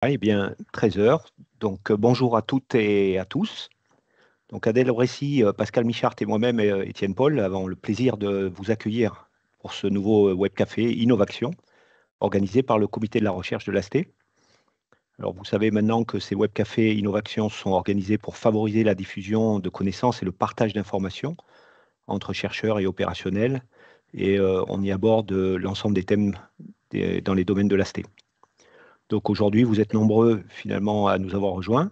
Eh bien, 13 heures. Donc, bonjour à toutes et à tous. Donc, Adèle Récy, Pascal Michart et moi-même, Étienne Paul, avons le plaisir de vous accueillir pour ce nouveau web café Innovation, organisé par le comité de la recherche de l'AST. Alors, vous savez maintenant que ces web cafés Innovation sont organisés pour favoriser la diffusion de connaissances et le partage d'informations entre chercheurs et opérationnels. Et on y aborde l'ensemble des thèmes dans les domaines de l'AST. Donc, aujourd'hui, vous êtes nombreux finalement à nous avoir rejoints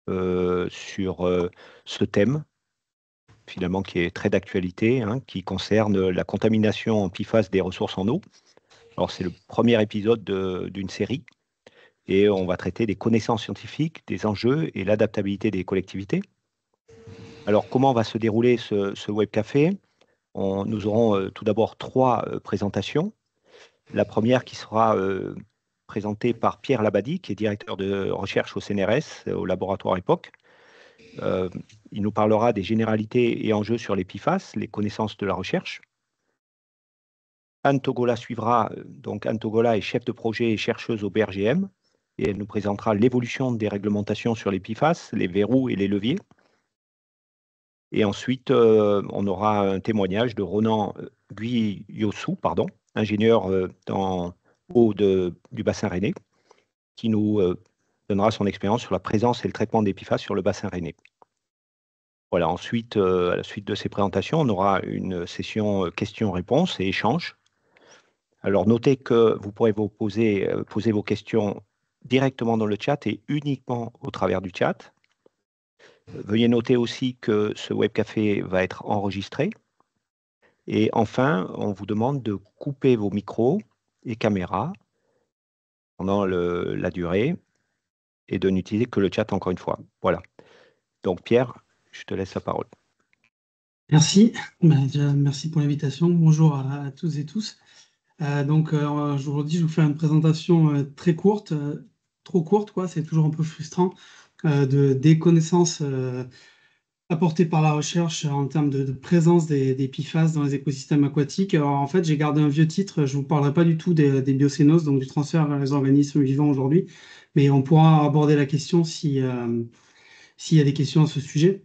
sur ce thème, finalement, qui est très d'actualité, hein, qui concerne la contamination en PFAS des ressources en eau. Alors, c'est le premier épisode d'une série, et on va traiter des connaissances scientifiques, des enjeux et l'adaptabilité des collectivités. Alors, comment va se dérouler ce web café? Nous aurons tout d'abord trois présentations. La première qui sera présentée par Pierre Labadie, qui est directeur de recherche au CNRS, au laboratoire EPOC. Il nous parlera des généralités et enjeux sur les PFAS, les connaissances de la recherche. Anne Togola suivra. Donc, Anne Togola est chef de projet et chercheuse au BRGM et elle nous présentera l'évolution des réglementations sur les PFAS, les verrous et les leviers. Et ensuite, on aura un témoignage de Ronan Guyossou, ingénieur dans eau du bassin rennais, qui nous donnera son expérience sur la présence et le traitement des PFAS sur le bassin rennais. Voilà, ensuite, à la suite de ces présentations, on aura une session questions-réponses et échanges. Alors, notez que vous pourrez poser vos questions directement dans le chat et uniquement au travers du chat. Veuillez noter aussi que ce web café va être enregistré. Et enfin, on vous demande de couper vos micros et caméras pendant la durée et de n'utiliser que le chat encore une fois. Voilà. Donc, Pierre, je te laisse la parole. Merci. Déjà, merci pour l'invitation. Bonjour à tous et tous. Aujourd'hui, je vous fais une présentation très courte, trop courte, quoi. C'est toujours un peu frustrant des connaissances apportées par la recherche en termes de présence des PFAS dans les écosystèmes aquatiques. Alors, en fait, j'ai gardé un vieux titre. Je ne vous parlerai pas du tout des biocénoses, donc du transfert vers les organismes vivants aujourd'hui, mais on pourra aborder la question s'il y a des questions à ce sujet.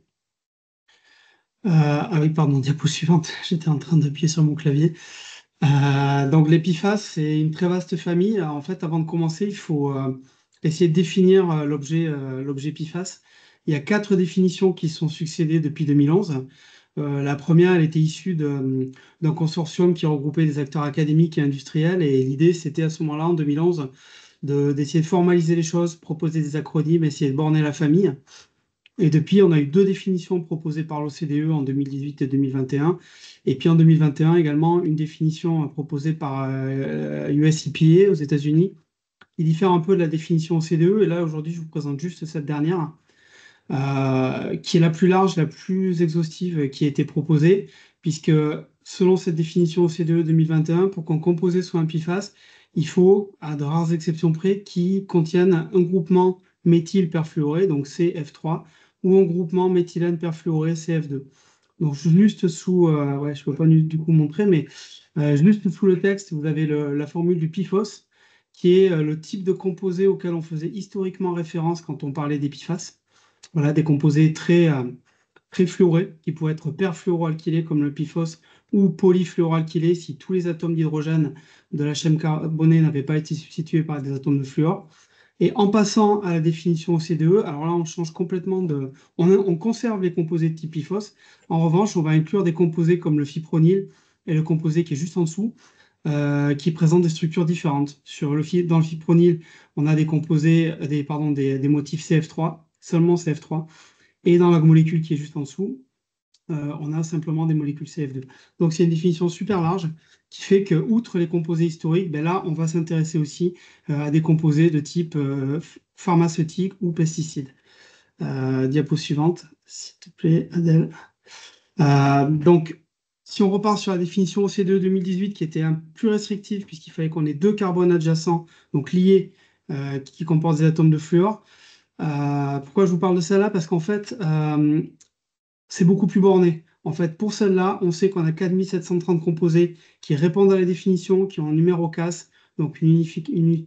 Ah oui, pardon, diapo suivante. J'étais en train d'appuyer sur mon clavier. Donc les PFAS, c'est une très vaste famille. En fait, avant de commencer, il faut essayer de définir l'objet PFAS. Il y a 4 définitions qui sont succédées depuis 2011. La première, elle était issue d'un consortium qui regroupait des acteurs académiques et industriels. Et l'idée, c'était à ce moment-là, en 2011, d'essayer de formaliser les choses, proposer des acronymes, essayer de borner la famille. Et depuis, on a eu 2 définitions proposées par l'OCDE en 2018 et 2021. Et puis en 2021 également, une définition proposée par US EPA aux États-Unis, qui diffère un peu de la définition OCDE. Et là, aujourd'hui, je vous présente juste cette dernière, qui est la plus large, la plus exhaustive qui a été proposée, puisque selon cette définition OCDE 2021, pour qu'un composé soit un PFAS, il faut, à de rares exceptions près, qu'il contienne un groupement méthylperfluoré, donc CF3, ou un groupement méthylène perfluoré, CF2. Donc juste sous, je ne peux pas du coup montrer, mais juste sous le texte, vous avez la formule du PFOS, qui est le type de composé auquel on faisait historiquement référence quand on parlait des PFAS. Voilà, des composés très fluorés, qui pourraient être perfluoroalkylés comme le PFOS ou polyfluoroalkylés si tous les atomes d'hydrogène de la chaîne carbonée n'avaient pas été substitués par des atomes de fluor. Et en passant à la définition OCDE, alors là, on change complètement de... On conserve les composés de type PFOS. En revanche, on va inclure des composés comme le fipronil et le composé qui est juste en dessous, qui présentent des structures différentes. Dans le fipronil, on a des composés, des motifs CF3, seulement CF3. Et dans la molécule qui est juste en dessous, on a simplement des molécules CF2. Donc c'est une définition super large qui fait que, outre les composés historiques, ben là, on va s'intéresser aussi à des composés de type pharmaceutique ou pesticides. Diapo suivante, s'il te plaît, Adèle. Donc, si on repart sur la définition OCDE 2018, qui était un plus restrictive, puisqu'il fallait qu'on ait 2 carbones adjacents, donc liés, qui comportent des atomes de fluor. Pourquoi je vous parle de celle-là? Parce qu'en fait, c'est beaucoup plus borné. En fait, pour celle-là, on sait qu'on a 4730 composés qui répondent à la définition, qui ont un numéro CAS, donc une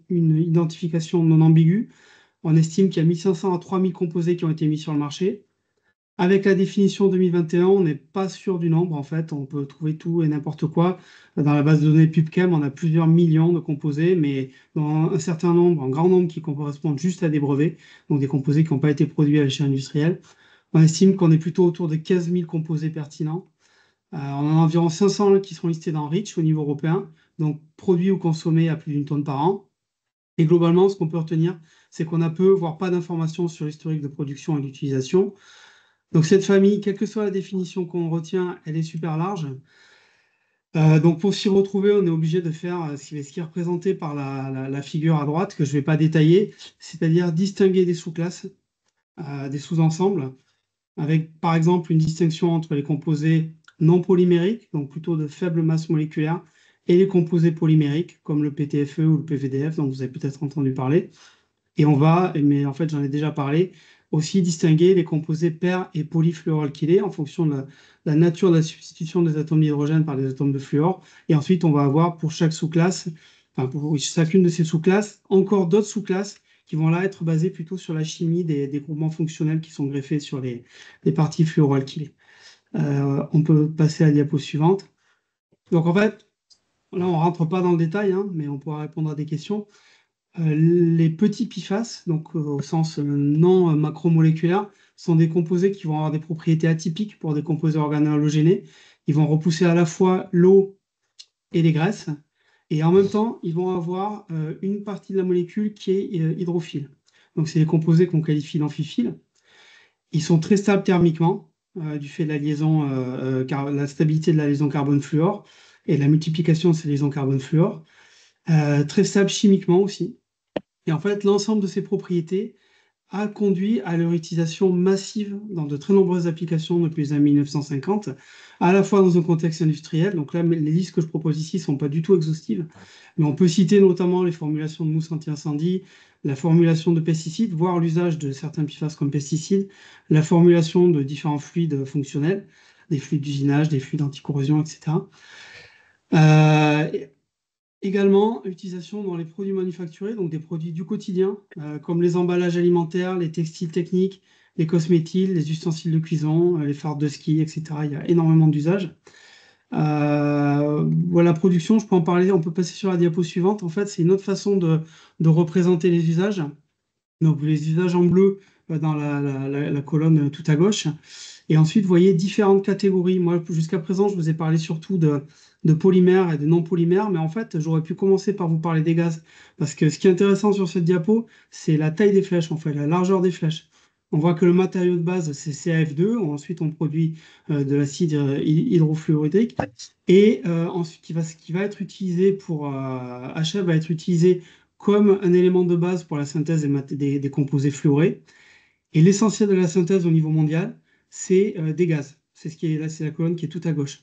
identification non ambiguë. On estime qu'il y a 1500 à 3000 composés qui ont été mis sur le marché. Avec la définition 2021, on n'est pas sûr du nombre. En fait, on peut trouver tout et n'importe quoi. Dans la base de données PubChem, on a plusieurs millions de composés, mais dans un certain nombre, un grand nombre qui correspondent juste à des brevets, donc des composés qui n'ont pas été produits à l'échelle industrielle. On estime qu'on est plutôt autour de 15 000 composés pertinents. On en a environ 500 qui sont listés dans REACH au niveau européen, donc produits ou consommés à plus d'une tonne par an. Et globalement, ce qu'on peut retenir, c'est qu'on a peu, voire pas d'informations sur l'historique de production et d'utilisation. Donc cette famille, quelle que soit la définition qu'on retient, elle est super large. Donc pour s'y retrouver, on est obligé de faire ce qui est représenté par la figure à droite, que je ne vais pas détailler, c'est-à-dire distinguer des sous-classes, des sous-ensembles, avec par exemple une distinction entre les composés non polymériques, donc plutôt de faible masse moléculaire, et les composés polymériques, comme le PTFE ou le PVDF, dont vous avez peut-être entendu parler. Et on va, mais en fait j'en ai déjà parlé, aussi distinguer les composés paires et polyfluoroalkylés en fonction de la nature de la substitution des atomes d'hydrogène par des atomes de fluor. Et ensuite, on va avoir pour chaque sous-classe, enfin pour chacune de ces sous-classes, encore d'autres sous-classes qui vont là être basées plutôt sur la chimie des groupements fonctionnels qui sont greffés sur les parties fluoroalkylées. On peut passer à la diapo suivante. Donc en fait, là on rentre pas dans le détail, hein, mais on pourra répondre à des questions. Les petits PFAS, donc au sens non macromoléculaire, sont des composés qui vont avoir des propriétés atypiques pour des composés organohalogénés. Ils vont repousser à la fois l'eau et les graisses, et en même temps, ils vont avoir une partie de la molécule qui est hydrophile. Donc, c'est des composés qu'on qualifie d'amphiphiles. Ils sont très stables thermiquement, du fait de la liaison, la stabilité de la liaison carbone-fluor et de la multiplication de ces liaisons carbone-fluor. Très stables chimiquement aussi. Et en fait, l'ensemble de ces propriétés a conduit à leur utilisation massive dans de très nombreuses applications depuis les années 1950, à la fois dans un contexte industriel. Donc là, les listes que je propose ici ne sont pas du tout exhaustives, mais on peut citer notamment les formulations de mousse anti-incendie, la formulation de pesticides, voire l'usage de certains PFAS comme pesticides, la formulation de différents fluides fonctionnels, des fluides d'usinage, des fluides anticorrosion, etc. Également, utilisation dans les produits manufacturés, donc des produits du quotidien, comme les emballages alimentaires, les textiles techniques, les cosmétiques, les ustensiles de cuisson, les fardes de ski, etc. Il y a énormément d'usages. Voilà, la production, je peux en parler, on peut passer sur la diapo suivante. En fait, c'est une autre façon de représenter les usages. Donc, les usages en bleu dans la colonne tout à gauche. Et ensuite, vous voyez différentes catégories. Moi, jusqu'à présent, je vous ai parlé surtout de polymères et de non-polymères, mais en fait, j'aurais pu commencer par vous parler des gaz. Parce que ce qui est intéressant sur cette diapo, c'est la taille des flèches, en fait, la largeur des flèches. On voit que le matériau de base, c'est CaF2. Ensuite, on produit de l'acide hydrofluoridique. Et ensuite, qui va être utilisé pour HF va être utilisé comme un élément de base pour la synthèse des composés fluorés. Et l'essentiel de la synthèse au niveau mondial, c'est des gaz. C'est ce qui est là, c'est la colonne qui est tout à gauche.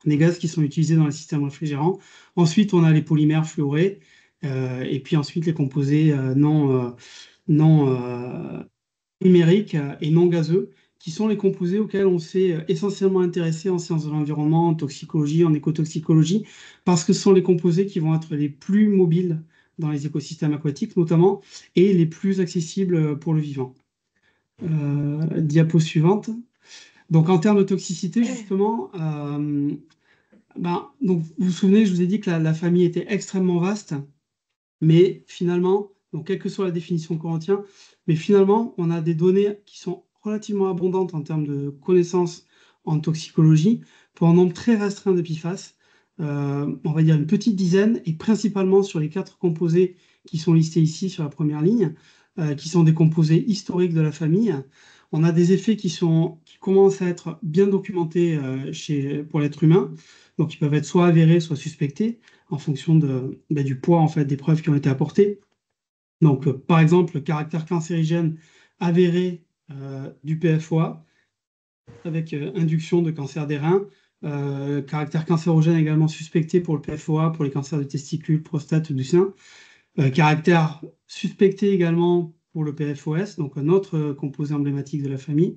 Des gaz qui sont utilisés dans les systèmes réfrigérants. Ensuite, on a les polymères fluorés, et puis ensuite les composés non numériques et non gazeux, qui sont les composés auxquels on s'est essentiellement intéressé en sciences de l'environnement, en toxicologie, en écotoxicologie, parce que ce sont les composés qui vont être les plus mobiles dans les écosystèmes aquatiques notamment, et les plus accessibles pour le vivant. Diapo suivante. Donc en termes de toxicité, justement, donc, vous vous souvenez, je vous ai dit que la famille était extrêmement vaste, mais finalement, donc quelle que soit la définition qu'on retient, mais finalement, on a des données qui sont relativement abondantes en termes de connaissances en toxicologie pour un nombre très restreint de PFAS, on va dire une petite dizaine, et principalement sur les 4 composés qui sont listés ici sur la première ligne, qui sont des composés historiques de la famille. On a des effets qui commencent à être bien documentés pour l'être humain, donc ils peuvent être soit avérés, soit suspectés en fonction du poids en fait, des preuves qui ont été apportées. Donc, par exemple, le caractère cancérigène avéré du PFOA avec induction de cancer des reins, caractère cancérogène également suspecté pour le PFOA, pour les cancers du testicule, prostate ou du sein, caractère suspecté également pour le PFOS, donc un autre composé emblématique de la famille.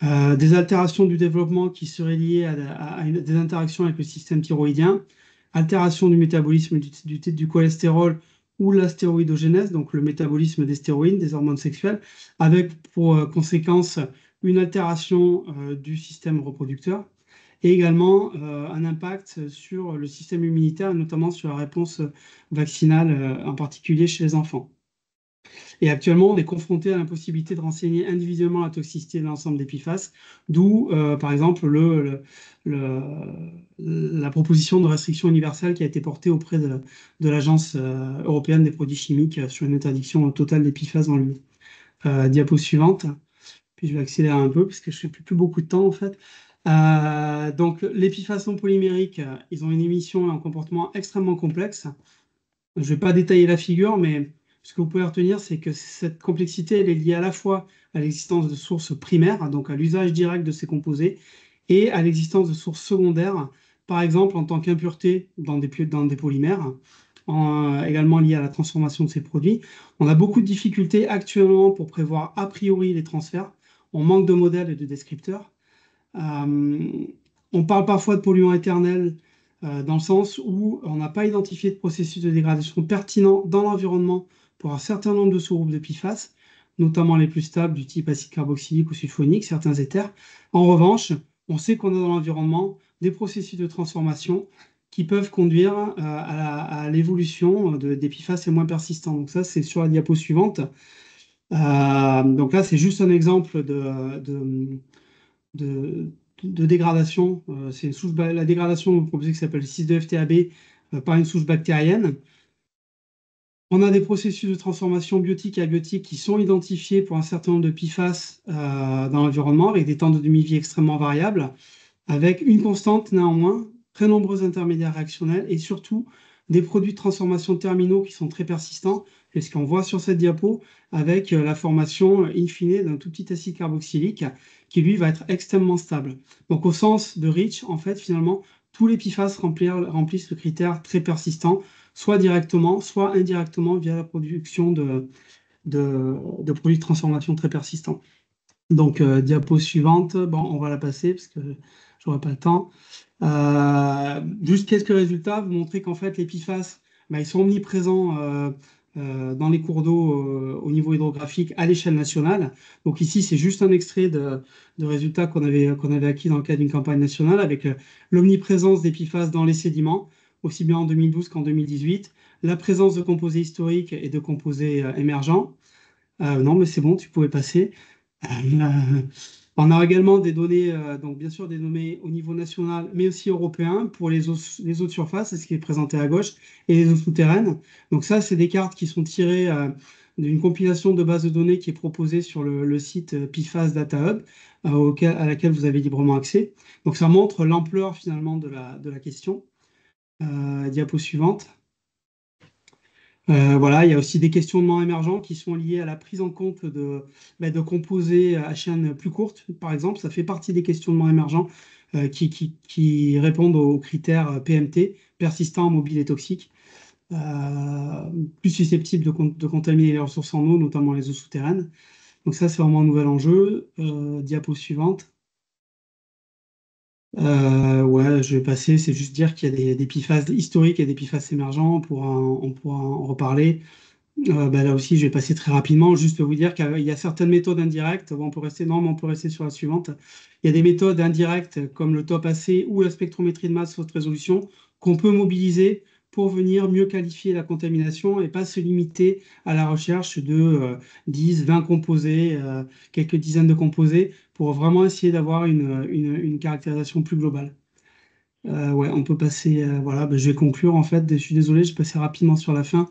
Des altérations du développement qui seraient liées à des interactions avec le système thyroïdien, altération du métabolisme du cholestérol ou la stéroïdogénèse, donc le métabolisme des stéroïdes, des hormones sexuelles, avec pour conséquence une altération du système reproducteur et également un impact sur le système immunitaire, notamment sur la réponse vaccinale, en particulier chez les enfants. Et actuellement, on est confronté à l'impossibilité de renseigner individuellement la toxicité de l'ensemble des PFAS, d'où, par exemple, la proposition de restriction universelle qui a été portée auprès de l'Agence européenne des produits chimiques sur une interdiction totale des PFAS dans l'Union. Diapo suivante. Puis je vais accélérer un peu parce que je n'ai plus beaucoup de temps en fait. Donc, les PFAS non polymériques, ils ont une émission et un comportement extrêmement complexe. Je ne vais pas détailler la figure, mais ce que vous pouvez retenir, c'est que cette complexité, elle est liée à la fois à l'existence de sources primaires, donc à l'usage direct de ces composés, et à l'existence de sources secondaires, par exemple en tant qu'impureté dans des polymères, également liées à la transformation de ces produits. On a beaucoup de difficultés actuellement pour prévoir a priori les transferts. On manque de modèles et de descripteurs. On parle parfois de polluants éternels dans le sens où on n'a pas identifié de processus de dégradation pertinent dans l'environnement pour un certain nombre de sous-groupes de PFAS, notamment les plus stables du type acide carboxylique ou sulfonique, certains éthers. En revanche, on sait qu'on a dans l'environnement des processus de transformation qui peuvent conduire à l'évolution des PFAS les moins persistants. Donc ça, c'est sur la diapo suivante. Donc là, c'est juste un exemple de, de dégradation. C'est la dégradation d'un composé qui s'appelle 6,2-FTAB par une souche bactérienne. On a des processus de transformation biotique et abiotique qui sont identifiés pour un certain nombre de PFAS dans l'environnement avec des temps de demi-vie extrêmement variables, avec une constante néanmoins, très nombreux intermédiaires réactionnels et surtout des produits de transformation terminaux qui sont très persistants. C'est ce qu'on voit sur cette diapo avec la formation in fine d'un tout petit acide carboxylique qui lui va être extrêmement stable. Donc au sens de Rich, en fait, finalement, tous les PFAS remplissent le critère très persistant, soit directement, soit indirectement via la production de produits de transformation très persistants. Donc, diapo suivante, bon, on va la passer parce que j'aurai pas le temps. Juste quelques résultats, vous montrer qu'en fait, les PFAS, bah, ils sont omniprésents dans les cours d'eau au niveau hydrographique à l'échelle nationale. Donc ici, c'est juste un extrait de résultats qu'on avait acquis dans le cadre d'une campagne nationale avec l'omniprésence des PFAS dans les sédiments, aussi bien en 2012 qu'en 2018, la présence de composés historiques et de composés émergents. Non, mais c'est bon, tu pouvais passer. Euh, on a également des données, donc bien sûr des données au niveau national, mais aussi européen pour les eaux de surface, c'est ce qui est présenté à gauche, et les eaux souterraines. Donc ça, c'est des cartes qui sont tirées d'une compilation de bases de données qui est proposée sur le site PFAS Data Hub, à laquelle vous avez librement accès. Donc ça montre l'ampleur finalement de la question. Diapo suivante. Voilà, il y a aussi des questionnements émergents qui sont liés à la prise en compte de composés à chaîne plus courte, par exemple. Ça fait partie des questionnements émergents qui répondent aux critères PMT, persistants, mobiles et toxiques, plus susceptibles de contaminer les ressources en eau, notamment les eaux souterraines. Donc ça, c'est vraiment un nouvel enjeu. Diapo suivante. Ouais, je vais passer. C'est juste dire qu'il y a des PFAS historiques et des PFAS émergents. On pourra en reparler. Bah, là aussi, je vais passer très rapidement. Juste vous dire qu'il y a certaines méthodes indirectes. Bon, on peut rester, non, mais on peut rester sur la suivante. Il y a des méthodes indirectes comme le top AC ou la spectrométrie de masse haute résolution qu'on peut mobiliser pour venir mieux qualifier la contamination et pas se limiter à la recherche de 10, 20 composés, quelques dizaines de composés pour vraiment essayer d'avoir une caractérisation plus globale. Ouais, on peut passer. Voilà, bah, je vais conclure en fait. Je suis désolé, je vais passer rapidement sur la fin.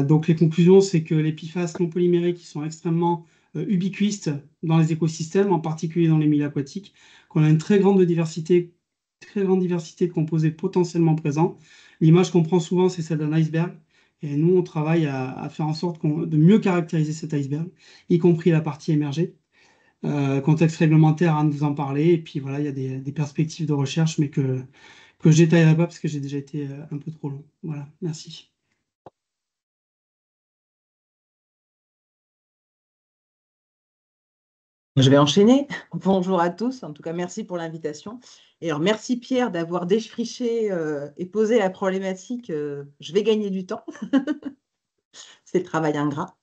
Donc les conclusions, c'est que les PFAS non polymériques qui sont extrêmement ubiquistes dans les écosystèmes, en particulier dans les milieux aquatiques, qu'on a une très grande diversité de composés potentiellement présents. L'image qu'on prend souvent, c'est celle d'un iceberg. Et nous, on travaille à faire en sorte de mieux caractériser cet iceberg, y compris la partie émergée. Contexte réglementaire, Anne vous en parler. Et puis voilà, il y a des perspectives de recherche, mais que je détaillerai pas parce que j'ai déjà été un peu trop long. Voilà, merci. Je vais enchaîner. Bonjour à tous. En tout cas, merci pour l'invitation. Et alors, merci Pierre d'avoir défriché et posé la problématique. Je vais gagner du temps. C'est le travail ingrat.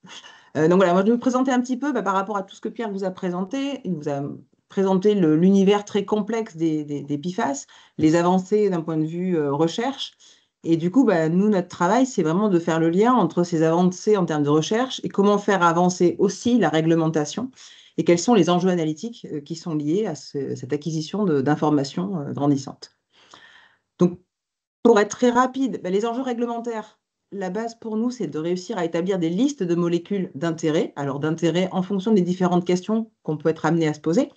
Donc voilà, moi je vais vous présenter un petit peu par rapport à tout ce que Pierre vous a présenté. Il vous a présenté l'univers très complexe des PFAS, les avancées d'un point de vue recherche. Et du coup, nous, notre travail, c'est vraiment de faire le lien entre ces avancées en termes de recherche et comment faire avancer aussi la réglementation et quels sont les enjeux analytiques qui sont liés à cette acquisition d'informations grandissantes. Donc, pour être très rapide, les enjeux réglementaires, la base pour nous, c'est de réussir à établir des listes de molécules d'intérêt. Alors, d'intérêt en fonction des différentes questions qu'on peut être amené à se poser.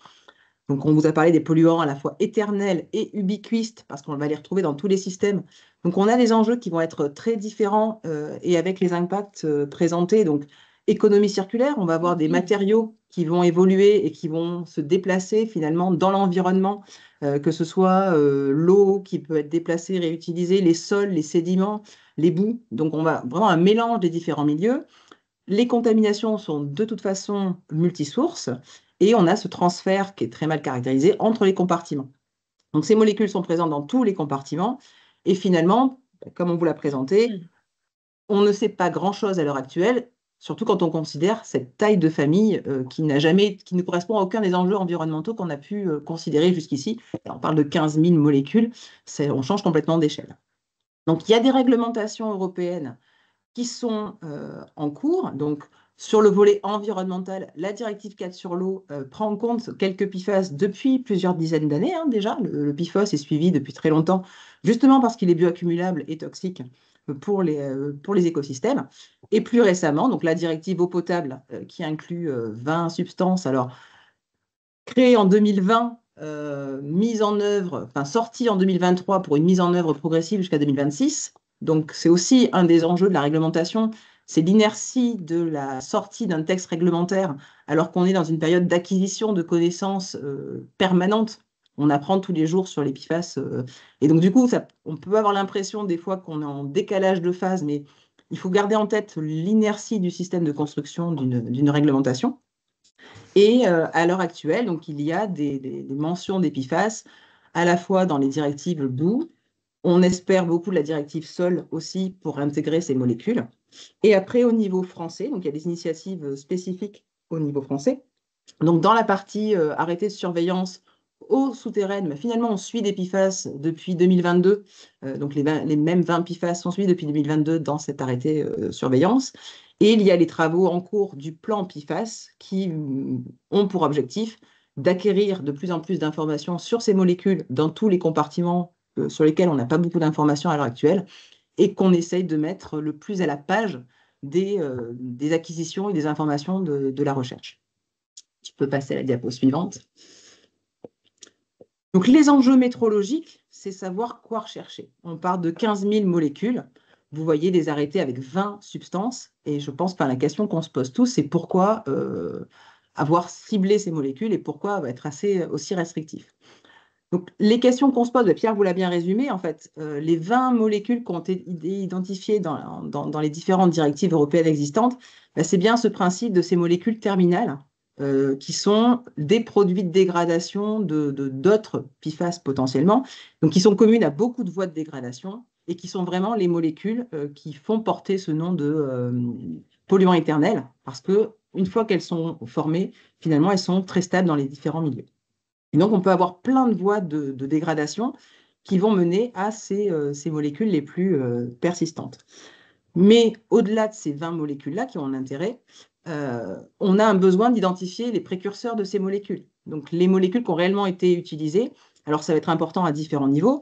Donc, on vous a parlé des polluants à la fois éternels et ubiquistes, parce qu'on va les retrouver dans tous les systèmes. Donc, on a des enjeux qui vont être très différents et avec les impacts présentés. Donc, économie circulaire, on va avoir des matériaux qui vont évoluer et qui vont se déplacer finalement dans l'environnement, que ce soit l'eau qui peut être déplacée, réutilisée, les sols, les sédiments, les boues. Donc, on va vraiment un mélange des différents milieux. Les contaminations sont de toute façon multisources et on a ce transfert qui est très mal caractérisé entre les compartiments. Donc, ces molécules sont présentes dans tous les compartiments et finalement, comme on vous l'a présenté, on ne sait pas grand-chose à l'heure actuelle, surtout quand on considère cette taille de famille qui ne correspond à aucun des enjeux environnementaux qu'on a pu considérer jusqu'ici. On parle de 15 000 molécules, on change complètement d'échelle. Donc, il y a des réglementations européennes qui sont en cours. Donc, sur le volet environnemental, la directive 4 sur l'eau prend en compte quelques PFAS depuis plusieurs dizaines d'années déjà. Le PFOS est suivi depuis très longtemps, justement parce qu'il est bioaccumulable et toxique pour les écosystèmes. Et plus récemment, donc la directive eau potable qui inclut 20 substances. Alors, créée en 2020, mise en œuvre, enfin sortie en 2023 pour une mise en œuvre progressive jusqu'à 2026. Donc, c'est aussi un des enjeux de la réglementation, c'est l'inertie de la sortie d'un texte réglementaire alors qu'on est dans une période d'acquisition de connaissances permanentes. On apprend tous les jours sur les PFAS. Et donc, du coup, on peut avoir l'impression des fois qu'on est en décalage de phase, mais il faut garder en tête l'inertie du système de construction d'une réglementation. Et à l'heure actuelle, donc, il y a des mentions des PFAS à la fois dans les directives BOO. On espère beaucoup de la directive SOL aussi pour intégrer ces molécules. Et après, au niveau français, donc il y a des initiatives spécifiques au niveau français. Donc, dans la partie arrêté de surveillance eau souterraine, finalement, on suit des PFAS depuis 2022. Donc, les mêmes 20 PFAS sont suivis depuis 2022 dans cet arrêté surveillance. Et il y a les travaux en cours du plan PFAS qui ont pour objectif d'acquérir de plus en plus d'informations sur ces molécules dans tous les compartiments sur lesquels on n'a pas beaucoup d'informations à l'heure actuelle et qu'on essaye de mettre le plus à la page des acquisitions et des informations de la recherche. Tu peux passer à la diapo suivante. Donc, les enjeux métrologiques, c'est savoir quoi rechercher. On parle de 15 000 molécules. Vous voyez des arrêtés avec 20 substances. Et je pense que la question qu'on se pose tous, c'est pourquoi avoir ciblé ces molécules et pourquoi être aussi restrictif. Donc, les questions qu'on se pose, Pierre vous l'a bien résumé, en fait, les 20 molécules qui ont été identifiées dans les différentes directives européennes existantes, c'est bien ce principe de ces molécules terminales qui sont des produits de dégradation d'autres PFAS potentiellement, donc qui sont communes à beaucoup de voies de dégradation et qui sont vraiment les molécules qui font porter ce nom de polluants éternels, parce qu'une fois qu'elles sont formées, finalement, elles sont très stables dans les différents milieux. Et donc, on peut avoir plein de voies de dégradation qui vont mener à ces molécules les plus persistantes. Mais au-delà de ces 20 molécules-là qui ont un intérêt, on a un besoin d'identifier les précurseurs de ces molécules. Donc, les molécules qui ont réellement été utilisées, alors ça va être important à différents niveaux,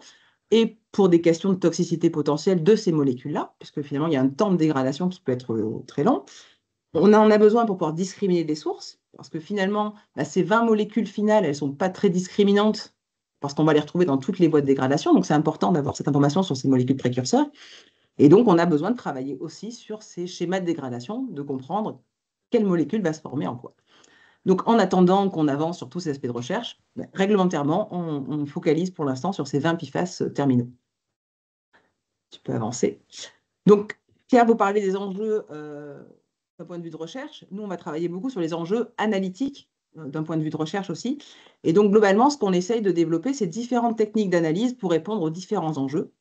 et pour des questions de toxicité potentielle de ces molécules-là, puisque finalement, il y a un temps de dégradation qui peut être très long. On en a besoin pour pouvoir discriminer des sources, parce que finalement, ces 20 molécules finales, elles ne sont pas très discriminantes, parce qu'on va les retrouver dans toutes les voies de dégradation. Donc, c'est important d'avoir cette information sur ces molécules précurseurs. Et donc, on a besoin de travailler aussi sur ces schémas de dégradation, de comprendre quelle molécule va se former en quoi. Donc, en attendant qu'on avance sur tous ces aspects de recherche, réglementairement, on focalise pour l'instant sur ces 20 PFAS terminaux. Tu peux avancer. Donc, Pierre, vous parlez des enjeux d'un point de vue de recherche. Nous, on va travailler beaucoup sur les enjeux analytiques d'un point de vue de recherche aussi. Et donc, globalement, ce qu'on essaye de développer, c'est différentes techniques d'analyse pour répondre aux différents enjeux.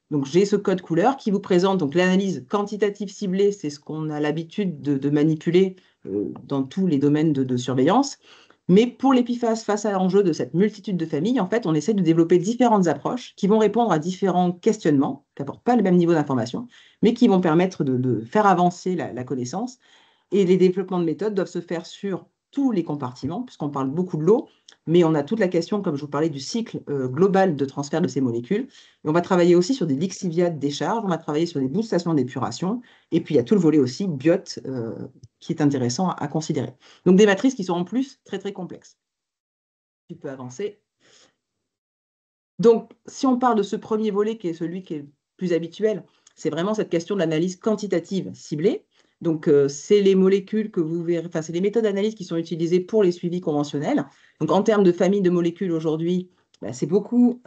Donc, j'ai ce code couleur qui vous présente donc l'analyse quantitative ciblée, c'est ce qu'on a l'habitude de manipuler dans tous les domaines de surveillance. Mais pour l'EPIFAS, face à l'enjeu de cette multitude de familles, en fait, on essaie de développer différentes approches qui vont répondre à différents questionnements, qui n'apportent pas le même niveau d'information, mais qui vont permettre de faire avancer la connaissance. Et les développements de méthodes doivent se faire sur tous les compartiments, puisqu'on parle beaucoup de l'eau, mais on a toute la question, comme je vous parlais, du cycle global de transfert de ces molécules. Et on va travailler aussi sur des lixiviats de décharge, on va travailler sur des boostations d'épuration, et puis il y a tout le volet aussi biote qui est intéressant à considérer. Donc des matrices qui sont en plus très très complexes. Tu peux avancer. Donc si on parle de ce premier volet qui est celui qui est le plus habituel, c'est vraiment cette question de l'analyse quantitative ciblée. Donc, c'est les molécules que vous verrez, enfin, c'est les méthodes d'analyse qui sont utilisées pour les suivis conventionnels. Donc, en termes de famille de molécules aujourd'hui, c'est beaucoup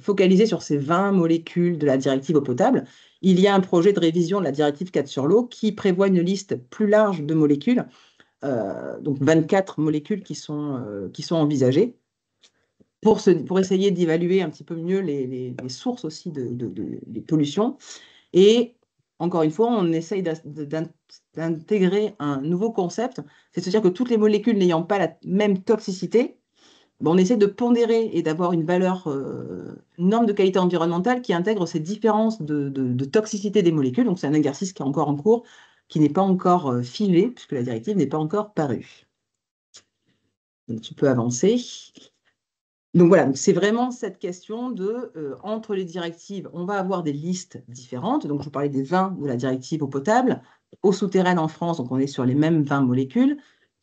focalisé sur ces 20 molécules de la directive eau potable. Il y a un projet de révision de la directive 4 sur l'eau qui prévoit une liste plus large de molécules, donc 24 molécules qui sont envisagées pour essayer d'évaluer un petit peu mieux les sources aussi des pollutions. Et encore une fois, on essaye d'intégrer un nouveau concept, c'est-à-dire que toutes les molécules n'ayant pas la même toxicité, on essaie de pondérer et d'avoir une valeur, une norme de qualité environnementale qui intègre ces différences de toxicité des molécules. Donc c'est un exercice qui est encore en cours, qui n'est pas encore filé, puisque la directive n'est pas encore parue. Donc tu peux avancer. Donc voilà, c'est vraiment cette question de, entre les directives, on va avoir des listes différentes. Donc je vous parlais des 20 de la directive eau potable. Eau souterraine en France, donc on est sur les mêmes 20 molécules.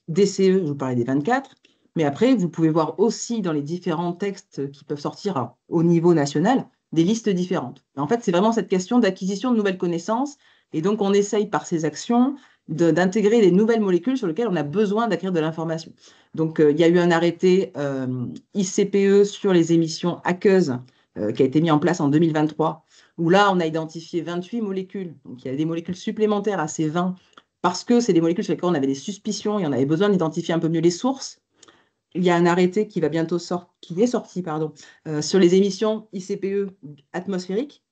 DCE, je vous parlais des 24. Mais après, vous pouvez voir aussi dans les différents textes qui peuvent sortir au niveau national, des listes différentes. En fait, c'est vraiment cette question d'acquisition de nouvelles connaissances. Et donc, on essaye par ces actions d'intégrer des nouvelles molécules sur lesquelles on a besoin d'acquérir de l'information. Donc, il y a eu un arrêté ICPE sur les émissions aqueuses qui a été mis en place en 2023, où là, on a identifié 28 molécules. Donc, il y a des molécules supplémentaires à ces 20 parce que c'est des molécules sur lesquelles on avait des suspicions et on avait besoin d'identifier un peu mieux les sources. Il y a un arrêté qui va bientôt qui est sorti sur les émissions ICPE atmosphériques,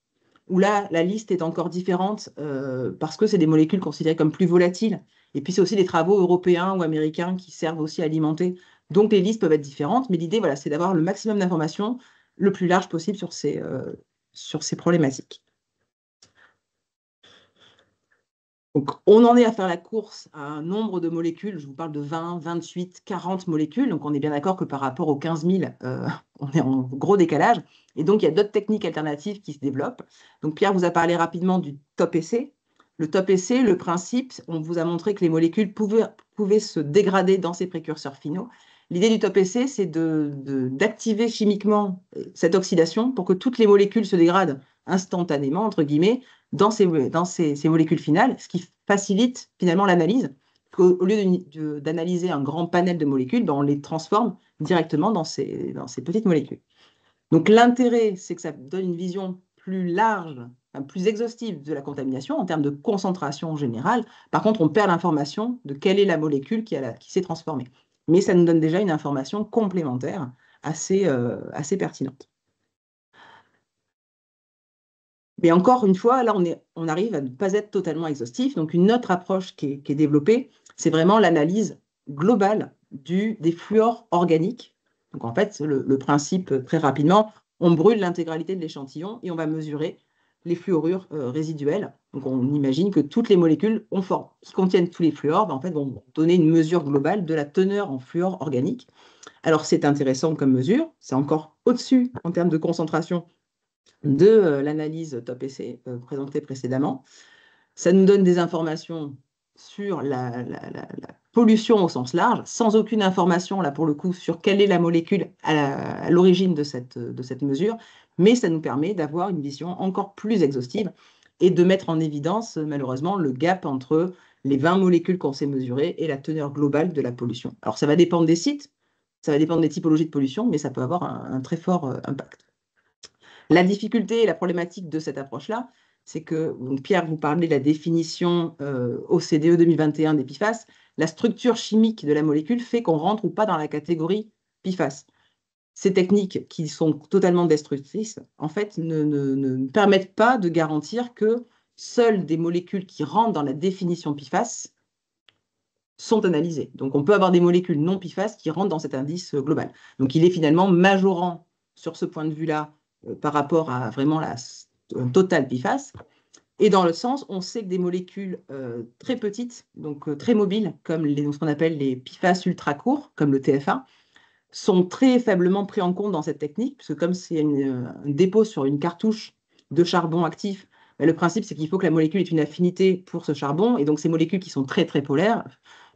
où là, la liste est encore différente parce que c'est des molécules considérées comme plus volatiles. Et puis, c'est aussi des travaux européens ou américains qui servent aussi à alimenter. Donc, les listes peuvent être différentes, mais l'idée, voilà, c'est d'avoir le maximum d'informations le plus large possible sur ces problématiques. Donc, on en est à faire la course à un nombre de molécules. Je vous parle de 20, 28, 40 molécules. Donc, on est bien d'accord que par rapport aux 15 000, on est en gros décalage. Et donc, il y a d'autres techniques alternatives qui se développent. Donc, Pierre vous a parlé rapidement du top essai. Le top essai, le principe, on vous a montré que les molécules pouvaient se dégrader dans ces précurseurs finaux. L'idée du top essai, c'est d'activer chimiquement cette oxydation pour que toutes les molécules se dégradent instantanément, entre guillemets, dans ces molécules finales, ce qui facilite finalement l'analyse. Au lieu d'analyser un grand panel de molécules, on les transforme directement dans ces petites molécules. Donc l'intérêt, c'est que ça donne une vision plus large, plus exhaustive de la contamination en termes de concentration générale. Par contre, on perd l'information de quelle est la molécule qui s'est transformée. Mais ça nous donne déjà une information complémentaire assez pertinente. Mais encore une fois, là, on arrive à ne pas être totalement exhaustif. Donc, une autre approche qui est développée, c'est vraiment l'analyse globale des fluors organiques. Donc, en fait, le principe, très rapidement, on brûle l'intégralité de l'échantillon et on va mesurer les fluorures résiduelles. Donc, on imagine que toutes les molécules qui contiennent tous les fluors, en fait, vont donner une mesure globale de la teneur en fluor organique. Alors, c'est intéressant comme mesure. C'est encore au-dessus en termes de concentration de l'analyse top essai présentée précédemment. Ça nous donne des informations sur la pollution au sens large, sans aucune information, là pour le coup, sur quelle est la molécule à l'origine de cette mesure, mais ça nous permet d'avoir une vision encore plus exhaustive et de mettre en évidence, malheureusement, le gap entre les 20 molécules qu'on sait mesurer et la teneur globale de la pollution. Alors, ça va dépendre des sites, ça va dépendre des typologies de pollution, mais ça peut avoir un très fort impact. La difficulté et la problématique de cette approche-là, c'est que, donc Pierre vous parlait de la définition au CDE 2021 des PFAS, la structure chimique de la molécule fait qu'on rentre ou pas dans la catégorie PFAS. Ces techniques qui sont totalement destructrices, en fait, ne permettent pas de garantir que seules des molécules qui rentrent dans la définition PFAS sont analysées. Donc, on peut avoir des molécules non PFAS qui rentrent dans cet indice global. Donc, il est finalement majorant sur ce point de vue-là par rapport à vraiment la totale PFAS. Et dans le sens, on sait que des molécules très petites, donc très mobiles, comme ce qu'on appelle les PFAS ultra courts, comme le TFA, sont très faiblement pris en compte dans cette technique, puisque comme c'est un dépôt sur une cartouche de charbon actif, le principe c'est qu'il faut que la molécule ait une affinité pour ce charbon, et donc ces molécules qui sont très très polaires,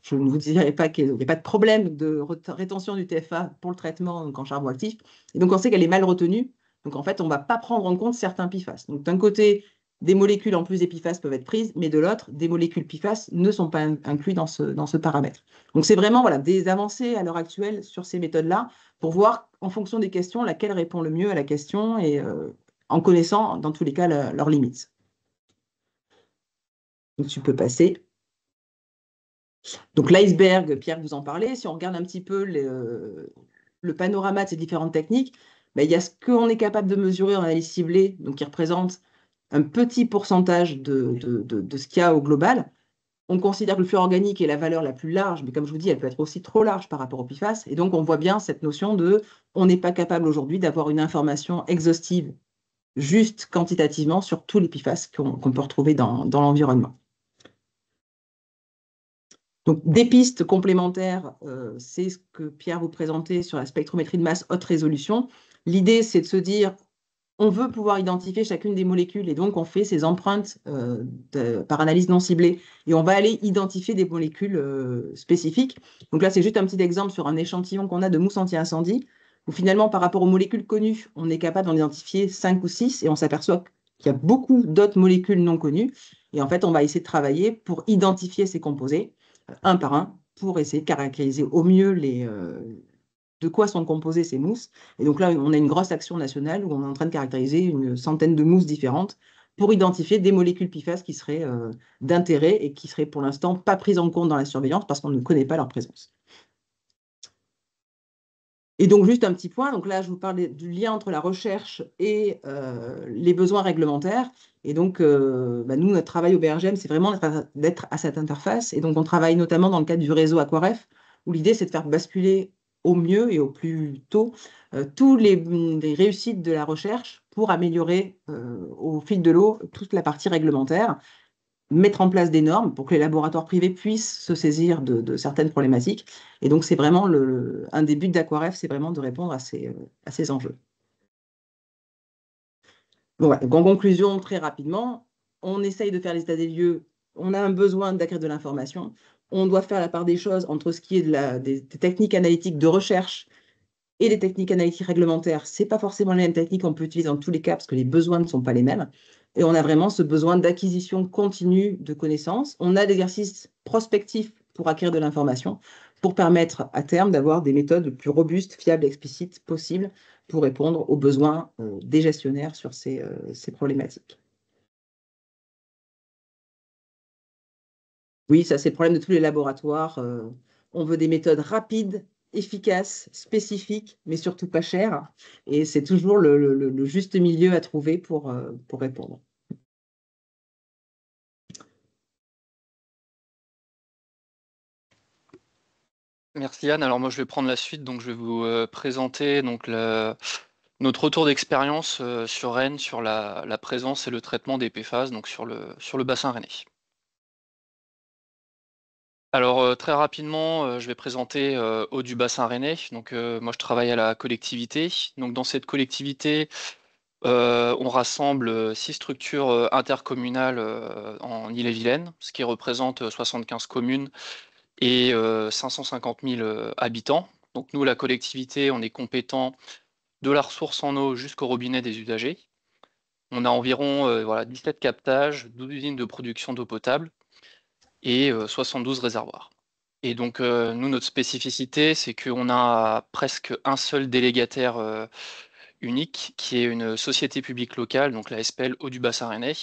je ne vous dirai pas qu'il n'y a pas de problème de rétention du TFA pour le traitement donc en charbon actif, et donc on sait qu'elle est mal retenue, donc en fait on ne va pas prendre en compte certains PFAS. Donc d'un côté, des molécules en plus des PFAS peuvent être prises, mais de l'autre, des molécules PFAS ne sont pas incluses dans ce paramètre. Donc, c'est vraiment voilà, des avancées à l'heure actuelle sur ces méthodes-là pour voir, en fonction des questions, laquelle répond le mieux à la question et en connaissant, dans tous les cas, leurs limites. Donc, tu peux passer. Donc, l'iceberg, Pierre vous en parlait, si on regarde un petit peu le panorama de ces différentes techniques, ben, il y a ce qu'on est capable de mesurer en analyse ciblée, donc qui représente un petit pourcentage de ce qu'il y a au global. On considère que le fluor organique est la valeur la plus large, mais comme je vous dis, elle peut être aussi trop large par rapport au PFAS. Et donc, on voit bien cette notion de on n'est pas capable aujourd'hui d'avoir une information exhaustive, juste quantitativement, sur tous les PFAS qu'on peut retrouver dans l'environnement. Donc, des pistes complémentaires, c'est ce que Pierre vous présentait sur la spectrométrie de masse haute résolution. L'idée, c'est de se dire, on veut pouvoir identifier chacune des molécules et donc on fait ces empreintes par analyse non ciblée et on va aller identifier des molécules spécifiques. Donc là, c'est juste un petit exemple sur un échantillon qu'on a de mousse anti-incendie où finalement, par rapport aux molécules connues, on est capable d'en identifier 5 ou 6 et on s'aperçoit qu'il y a beaucoup d'autres molécules non connues. Et en fait, on va essayer de travailler pour identifier ces composés un par un pour essayer de caractériser au mieux de quoi sont composées ces mousses. Et donc là, on a une grosse action nationale où on est en train de caractériser une centaine de mousses différentes pour identifier des molécules PFAS qui seraient d'intérêt et qui seraient pour l'instant pas prises en compte dans la surveillance parce qu'on ne connaît pas leur présence. Et donc, juste un petit point, donc là, je vous parlais du lien entre la recherche et les besoins réglementaires. Et donc, nous, notre travail au BRGM, c'est vraiment d'être à cette interface. Et donc, on travaille notamment dans le cadre du réseau Aquaref, où l'idée, c'est de faire basculer au mieux et au plus tôt tous les réussites de la recherche pour améliorer au fil de l'eau toute la partie réglementaire, mettre en place des normes pour que les laboratoires privés puissent se saisir de certaines problématiques. Et donc, c'est vraiment un des buts d'Aquaref, c'est vraiment de répondre à ces enjeux. Bon, ouais, donc en conclusion, très rapidement, on essaye de faire l'état des lieux, on a un besoin d'acquérir de l'information, on doit faire la part des choses entre ce qui est des techniques analytiques de recherche et les techniques analytiques réglementaires. Ce n'est pas forcément les mêmes techniques qu'on peut utiliser dans tous les cas parce que les besoins ne sont pas les mêmes. Et on a vraiment ce besoin d'acquisition continue de connaissances. On a l'exercice prospectif pour acquérir de l'information, pour permettre à terme d'avoir des méthodes les plus robustes, fiables et explicites possibles pour répondre aux besoins des gestionnaires sur ces problématiques. Oui, ça c'est le problème de tous les laboratoires. On veut des méthodes rapides, efficaces, spécifiques, mais surtout pas chères. Et c'est toujours le juste milieu à trouver pour répondre. Merci Anne. Alors moi je vais prendre la suite, donc je vais vous présenter donc notre retour d'expérience sur Rennes, sur la présence et le traitement des PFAS, donc sur le bassin rennais. Alors très rapidement, je vais présenter Eau du bassin rennais. Donc moi je travaille à la collectivité. Donc dans cette collectivité, on rassemble 6 structures intercommunales en Ille-et-Vilaine, ce qui représente 75 communes et 550 000 habitants. Donc nous, la collectivité, on est compétent de la ressource en eau jusqu'au robinet des usagers. On a environ 17 captages, 12 usines de production d'eau potable et 72 réservoirs. Et donc nous, notre spécificité, c'est qu'on a presque un seul délégataire unique, qui est une société publique locale, donc la SPL Eau du Bassin Rennais,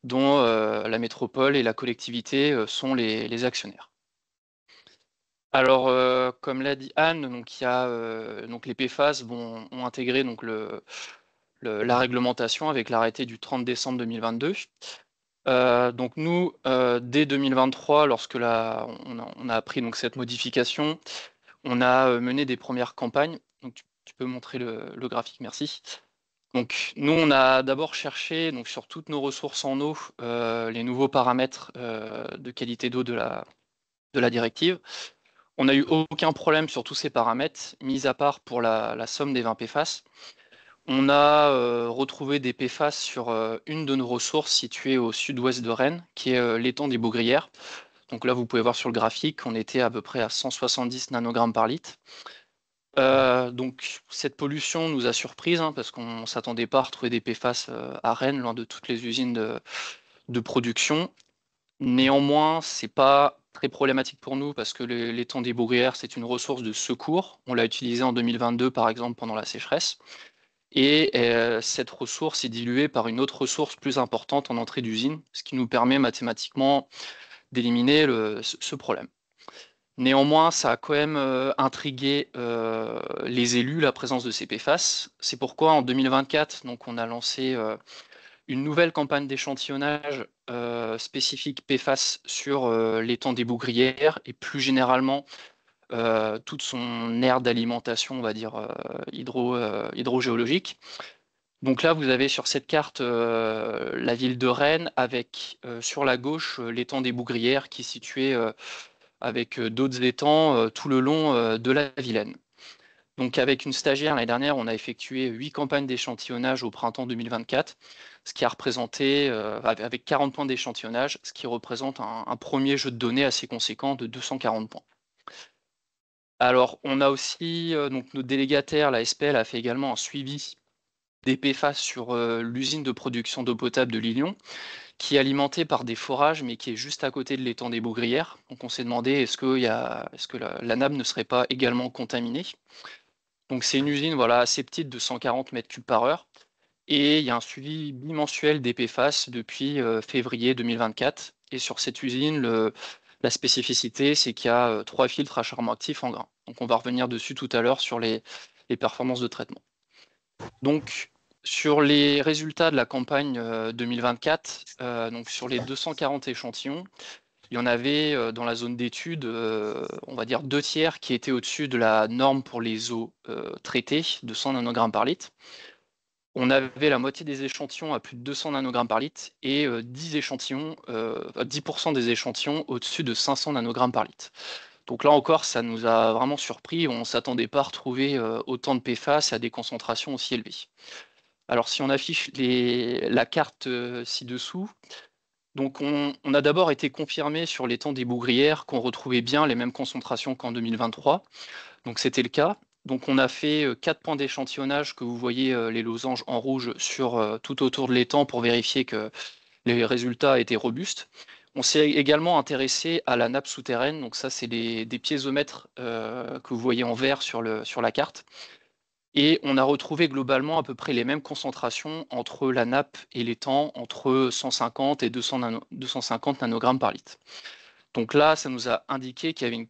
dont la métropole et la collectivité sont les actionnaires. Alors, comme l'a dit Anne, donc il y a donc les PFAS ont intégré donc la réglementation avec l'arrêté du 30 décembre 2022. Donc nous, dès 2023, lorsque on a appris donc cette modification, on a mené des premières campagnes. Donc tu peux montrer le graphique, merci. Donc nous, on a d'abord cherché donc sur toutes nos ressources en eau les nouveaux paramètres de qualité d'eau de la directive. On n'a eu aucun problème sur tous ces paramètres, mis à part pour la somme des 20 PFAS. On a retrouvé des PFAS sur une de nos ressources situées au sud-ouest de Rennes, qui est l'étang des Baugrières. Donc là, vous pouvez voir sur le graphique, on était à peu près à 170 nanogrammes par litre. Donc cette pollution nous a surprise, parce qu'on ne s'attendait pas à retrouver des PFAS à Rennes, loin de toutes les usines de production. Néanmoins, c'est pas très problématique pour nous parce que l'étang des Baugrières, c'est une ressource de secours. On l'a utilisé en 2022, par exemple, pendant la sécheresse. Et cette ressource est diluée par une autre ressource plus importante en entrée d'usine, ce qui nous permet mathématiquement d'éliminer ce problème. Néanmoins, ça a quand même intrigué les élus, la présence de ces PFAS. C'est pourquoi en 2024, donc, on a lancé une nouvelle campagne d'échantillonnage spécifique PFAS sur l'étang des Baugrières et plus généralement toute son aire d'alimentation, on va dire hydrogéologique. Donc là, vous avez sur cette carte la ville de Rennes avec sur la gauche l'étang des Baugrières qui est situé avec d'autres étangs tout le long de la Vilaine. Donc avec une stagiaire l'année dernière, on a effectué 8 campagnes d'échantillonnage au printemps 2024, ce qui a représenté, avec 40 points d'échantillonnage, ce qui représente un premier jeu de données assez conséquent de 240 points. Alors on a aussi, donc notre délégataire, la SPL, a fait également un suivi des PFAS sur l'usine de production d'eau potable de Lilion, qui est alimentée par des forages, mais qui est juste à côté de l'étang des Baugrières. Donc on s'est demandé est-ce que la nappe ne serait pas également contaminée. Donc c'est une usine voilà, assez petite de 140 mètres cubes par heure. Et il y a un suivi bimensuel des PFAS depuis février 2024. Et sur cette usine, la spécificité, c'est qu'il y a 3 filtres à charbon actif en grain. Donc on va revenir dessus tout à l'heure sur les performances de traitement. Donc sur les résultats de la campagne 2024, donc sur les 240 échantillons, il y en avait dans la zone d'étude, on va dire 2 tiers qui étaient au-dessus de la norme pour les eaux traitées, de 100 nanogrammes par litre. On avait la moitié des échantillons à plus de 200 nanogrammes par litre et 10% des échantillons au-dessus de 500 nanogrammes par litre. Donc là encore, ça nous a vraiment surpris. On ne s'attendait pas à retrouver autant de PFAS à des concentrations aussi élevées. Alors si on affiche la carte ci-dessous, donc on a d'abord été confirmé sur l'étang des Baugrières qu'on retrouvait bien les mêmes concentrations qu'en 2023. Donc c'était le cas. Donc on a fait 4 points d'échantillonnage que vous voyez les losanges en rouge sur tout autour de l'étang pour vérifier que les résultats étaient robustes. On s'est également intéressé à la nappe souterraine. Donc ça c'est des piézomètres que vous voyez en vert sur la carte. Et on a retrouvé globalement à peu près les mêmes concentrations entre la nappe et l'étang, entre 150 et 250 nanogrammes par litre. Donc là, ça nous a indiqué qu'il y avait une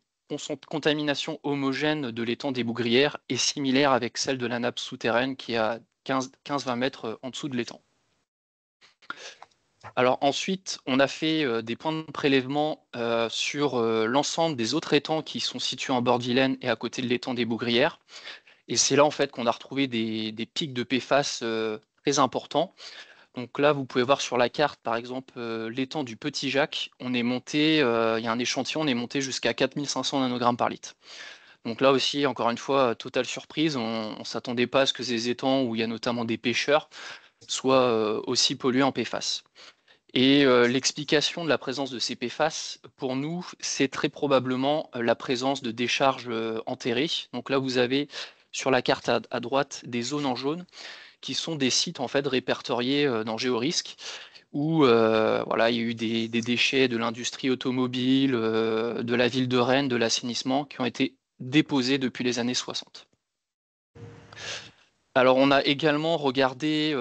contamination homogène de l'étang des Baugrières et similaire avec celle de la nappe souterraine qui est à 15-20 mètres en dessous de l'étang. Alors ensuite, on a fait des points de prélèvement sur l'ensemble des autres étangs qui sont situés en bord de Vilaine et à côté de l'étang des Baugrières. Et c'est là en fait qu'on a retrouvé des pics de PFAS très importants. Donc là, vous pouvez voir sur la carte, par exemple, l'étang du Petit Jacques, on est monté, il y a un échantillon, on est monté jusqu'à 4500 nanogrammes par litre. Donc là aussi, encore une fois, totale surprise, on ne s'attendait pas à ce que ces étangs, où il y a notamment des pêcheurs, soient aussi pollués en PFAS. Et l'explication de la présence de ces PFAS, pour nous, c'est très probablement la présence de décharges enterrées. Donc là, vous avez sur la carte à droite des zones en jaune qui sont des sites en fait répertoriés dans GeoRisque où voilà, il y a eu des déchets de l'industrie automobile, de la ville de Rennes, de l'assainissement qui ont été déposés depuis les années 60. Alors on a également regardé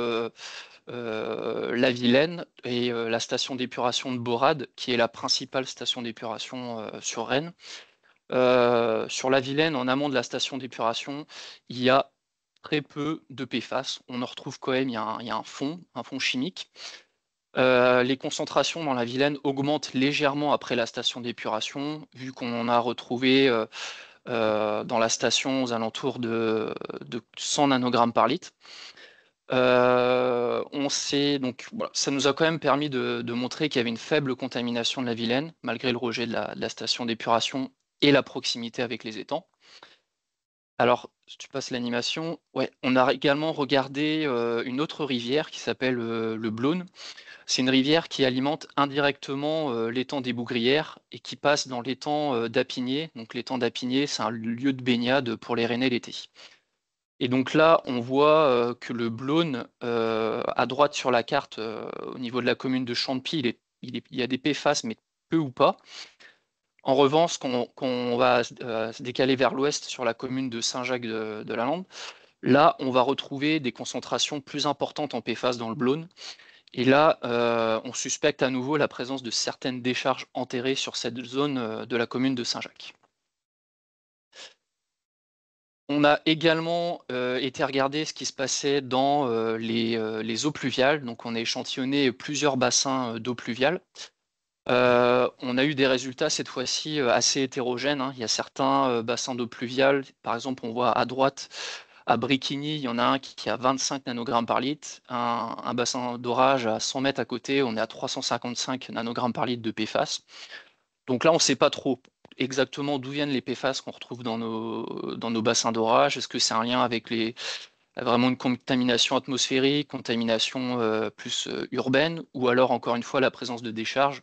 la Vilaine et la station d'épuration de Borade, qui est la principale station d'épuration sur Rennes. Sur la Vilaine, en amont de la station d'épuration, il y a très peu de PFAS. On en retrouve quand même, il y a un fond chimique. Les concentrations dans la Vilaine augmentent légèrement après la station d'épuration, vu qu'on en a retrouvé dans la station aux alentours de 100 nanogrammes par litre. Donc, voilà, ça nous a quand même permis de montrer qu'il y avait une faible contamination de la Vilaine, malgré le rejet de la station d'épuration et la proximité avec les étangs. Alors, si tu passes l'animation, ouais, on a également regardé une autre rivière qui s'appelle le Blône. C'est une rivière qui alimente indirectement l'étang des Bougrières et qui passe dans l'étang d'Apigné. Donc l'étang d'Apigné, c'est un lieu de baignade pour les Rennais l'été. Et donc là, on voit que le Blône, à droite sur la carte, au niveau de la commune de Champy, il y a des PFAS, mais peu ou pas. En revanche, quand on va se décaler vers l'ouest sur la commune de Saint-Jacques-de-la-Lande, là, on va retrouver des concentrations plus importantes en PFAS dans le Blône. Et là, on suspecte à nouveau la présence de certaines décharges enterrées sur cette zone de la commune de Saint-Jacques. On a également été regarder ce qui se passait dans les eaux pluviales. Donc, on a échantillonné plusieurs bassins d'eau pluviale. On a eu des résultats cette fois-ci assez hétérogènes, hein. Il y a certains bassins d'eau pluviale, par exemple, on voit à droite, à Briquigny, il y en a un qui a 25 nanogrammes par litre. Un bassin d'orage à 100 mètres à côté, on est à 355 nanogrammes par litre de PFAS. Donc là, on ne sait pas trop exactement d'où viennent les PFAS qu'on retrouve dans nos bassins d'orage. Est-ce que c'est un lien avec vraiment une contamination atmosphérique, contamination plus urbaine, ou alors, encore une fois, la présence de décharges?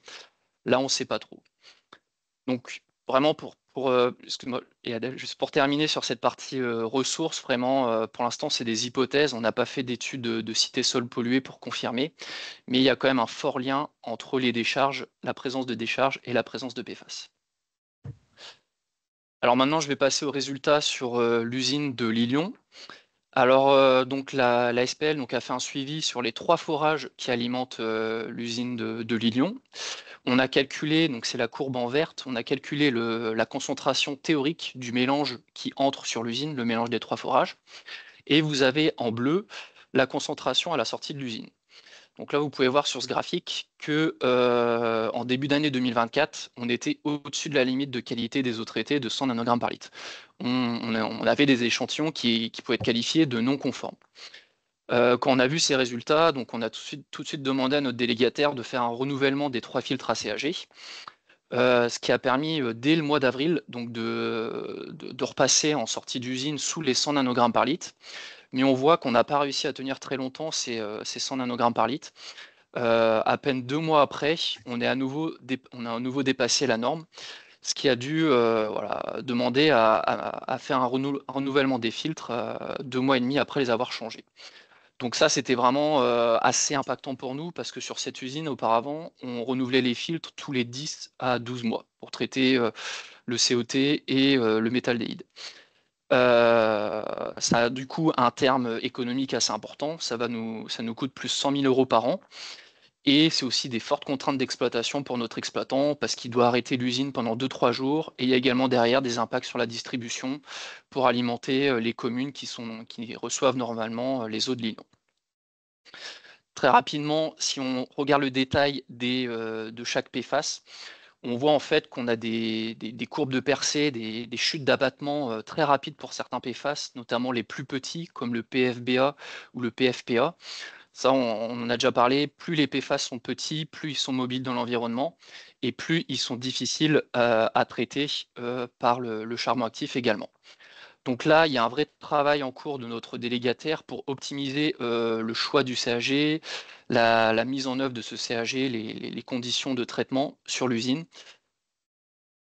Là, on ne sait pas trop. Donc, vraiment, excuse-moi, et Adèle, juste pour terminer sur cette partie ressources, vraiment, pour l'instant, c'est des hypothèses. On n'a pas fait d'études de cités sols pollués pour confirmer, mais il y a quand même un fort lien entre les décharges, la présence de décharges et la présence de PFAS. Alors maintenant, je vais passer aux résultats sur l'usine de Lilion. Alors, donc la SPL a fait un suivi sur les 3 forages qui alimentent l'usine de Lilion. On a calculé, donc c'est la courbe en verte, on a calculé la concentration théorique du mélange qui entre sur l'usine, le mélange des 3 forages. Et vous avez en bleu la concentration à la sortie de l'usine. Donc là, vous pouvez voir sur ce graphique que en début d'année 2024, on était au-dessus de la limite de qualité des eaux traitées de 100 nanogrammes par litre. On avait des échantillons qui pouvaient être qualifiés de non conformes. Quand on a vu ces résultats, donc on a tout de suite demandé à notre délégataire de faire un renouvellement des 3 filtres ACAG, ce qui a permis dès le mois d'avril donc de repasser en sortie d'usine sous les 100 nanogrammes par litre. Mais on voit qu'on n'a pas réussi à tenir très longtemps ces 100 nanogrammes par litre. À peine 2 mois après, on a à nouveau dépassé la norme, ce qui a dû demander à faire un renouvellement des filtres 2 mois et demi après les avoir changés. Donc ça, c'était vraiment assez impactant pour nous parce que sur cette usine, auparavant, on renouvelait les filtres tous les 10 à 12 mois pour traiter le COT et le métaldéhyde. Ça a du coup un terme économique assez important, ça nous coûte plus 100 000 € par an. Et c'est aussi des fortes contraintes d'exploitation pour notre exploitant parce qu'il doit arrêter l'usine pendant 2-3 jours. Et il y a également derrière des impacts sur la distribution pour alimenter les communes qui reçoivent normalement les eaux de Lilion. Très rapidement, si on regarde le détail de chaque PFAS, on voit en fait qu'on a des courbes de percée, des chutes d'abattement très rapides pour certains PFAS, notamment les plus petits comme le PFBA ou le PFPA. Ça, on en a déjà parlé, plus les PFAS sont petits, plus ils sont mobiles dans l'environnement et plus ils sont difficiles à traiter par le charbon actif également. Donc là, il y a un vrai travail en cours de notre délégataire pour optimiser le choix du CAG, la mise en œuvre de ce CAG, les conditions de traitement sur l'usine.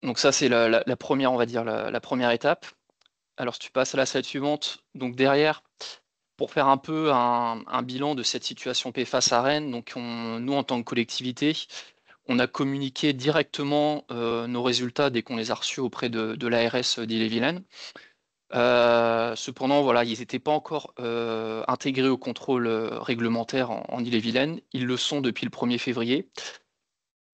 Donc ça, c'est la première, on va dire, la première étape. Alors, si tu passes à la slide suivante, donc derrière, pour faire un peu un bilan de cette situation PFAS à Rennes, donc nous, en tant que collectivité, on a communiqué directement nos résultats dès qu'on les a reçus auprès de l'ARS d'Ille-et-Vilaine. Cependant, voilà, ils n'étaient pas encore intégrés au contrôle réglementaire en Ille-et-Vilaine. Ils le sont depuis le 1er février.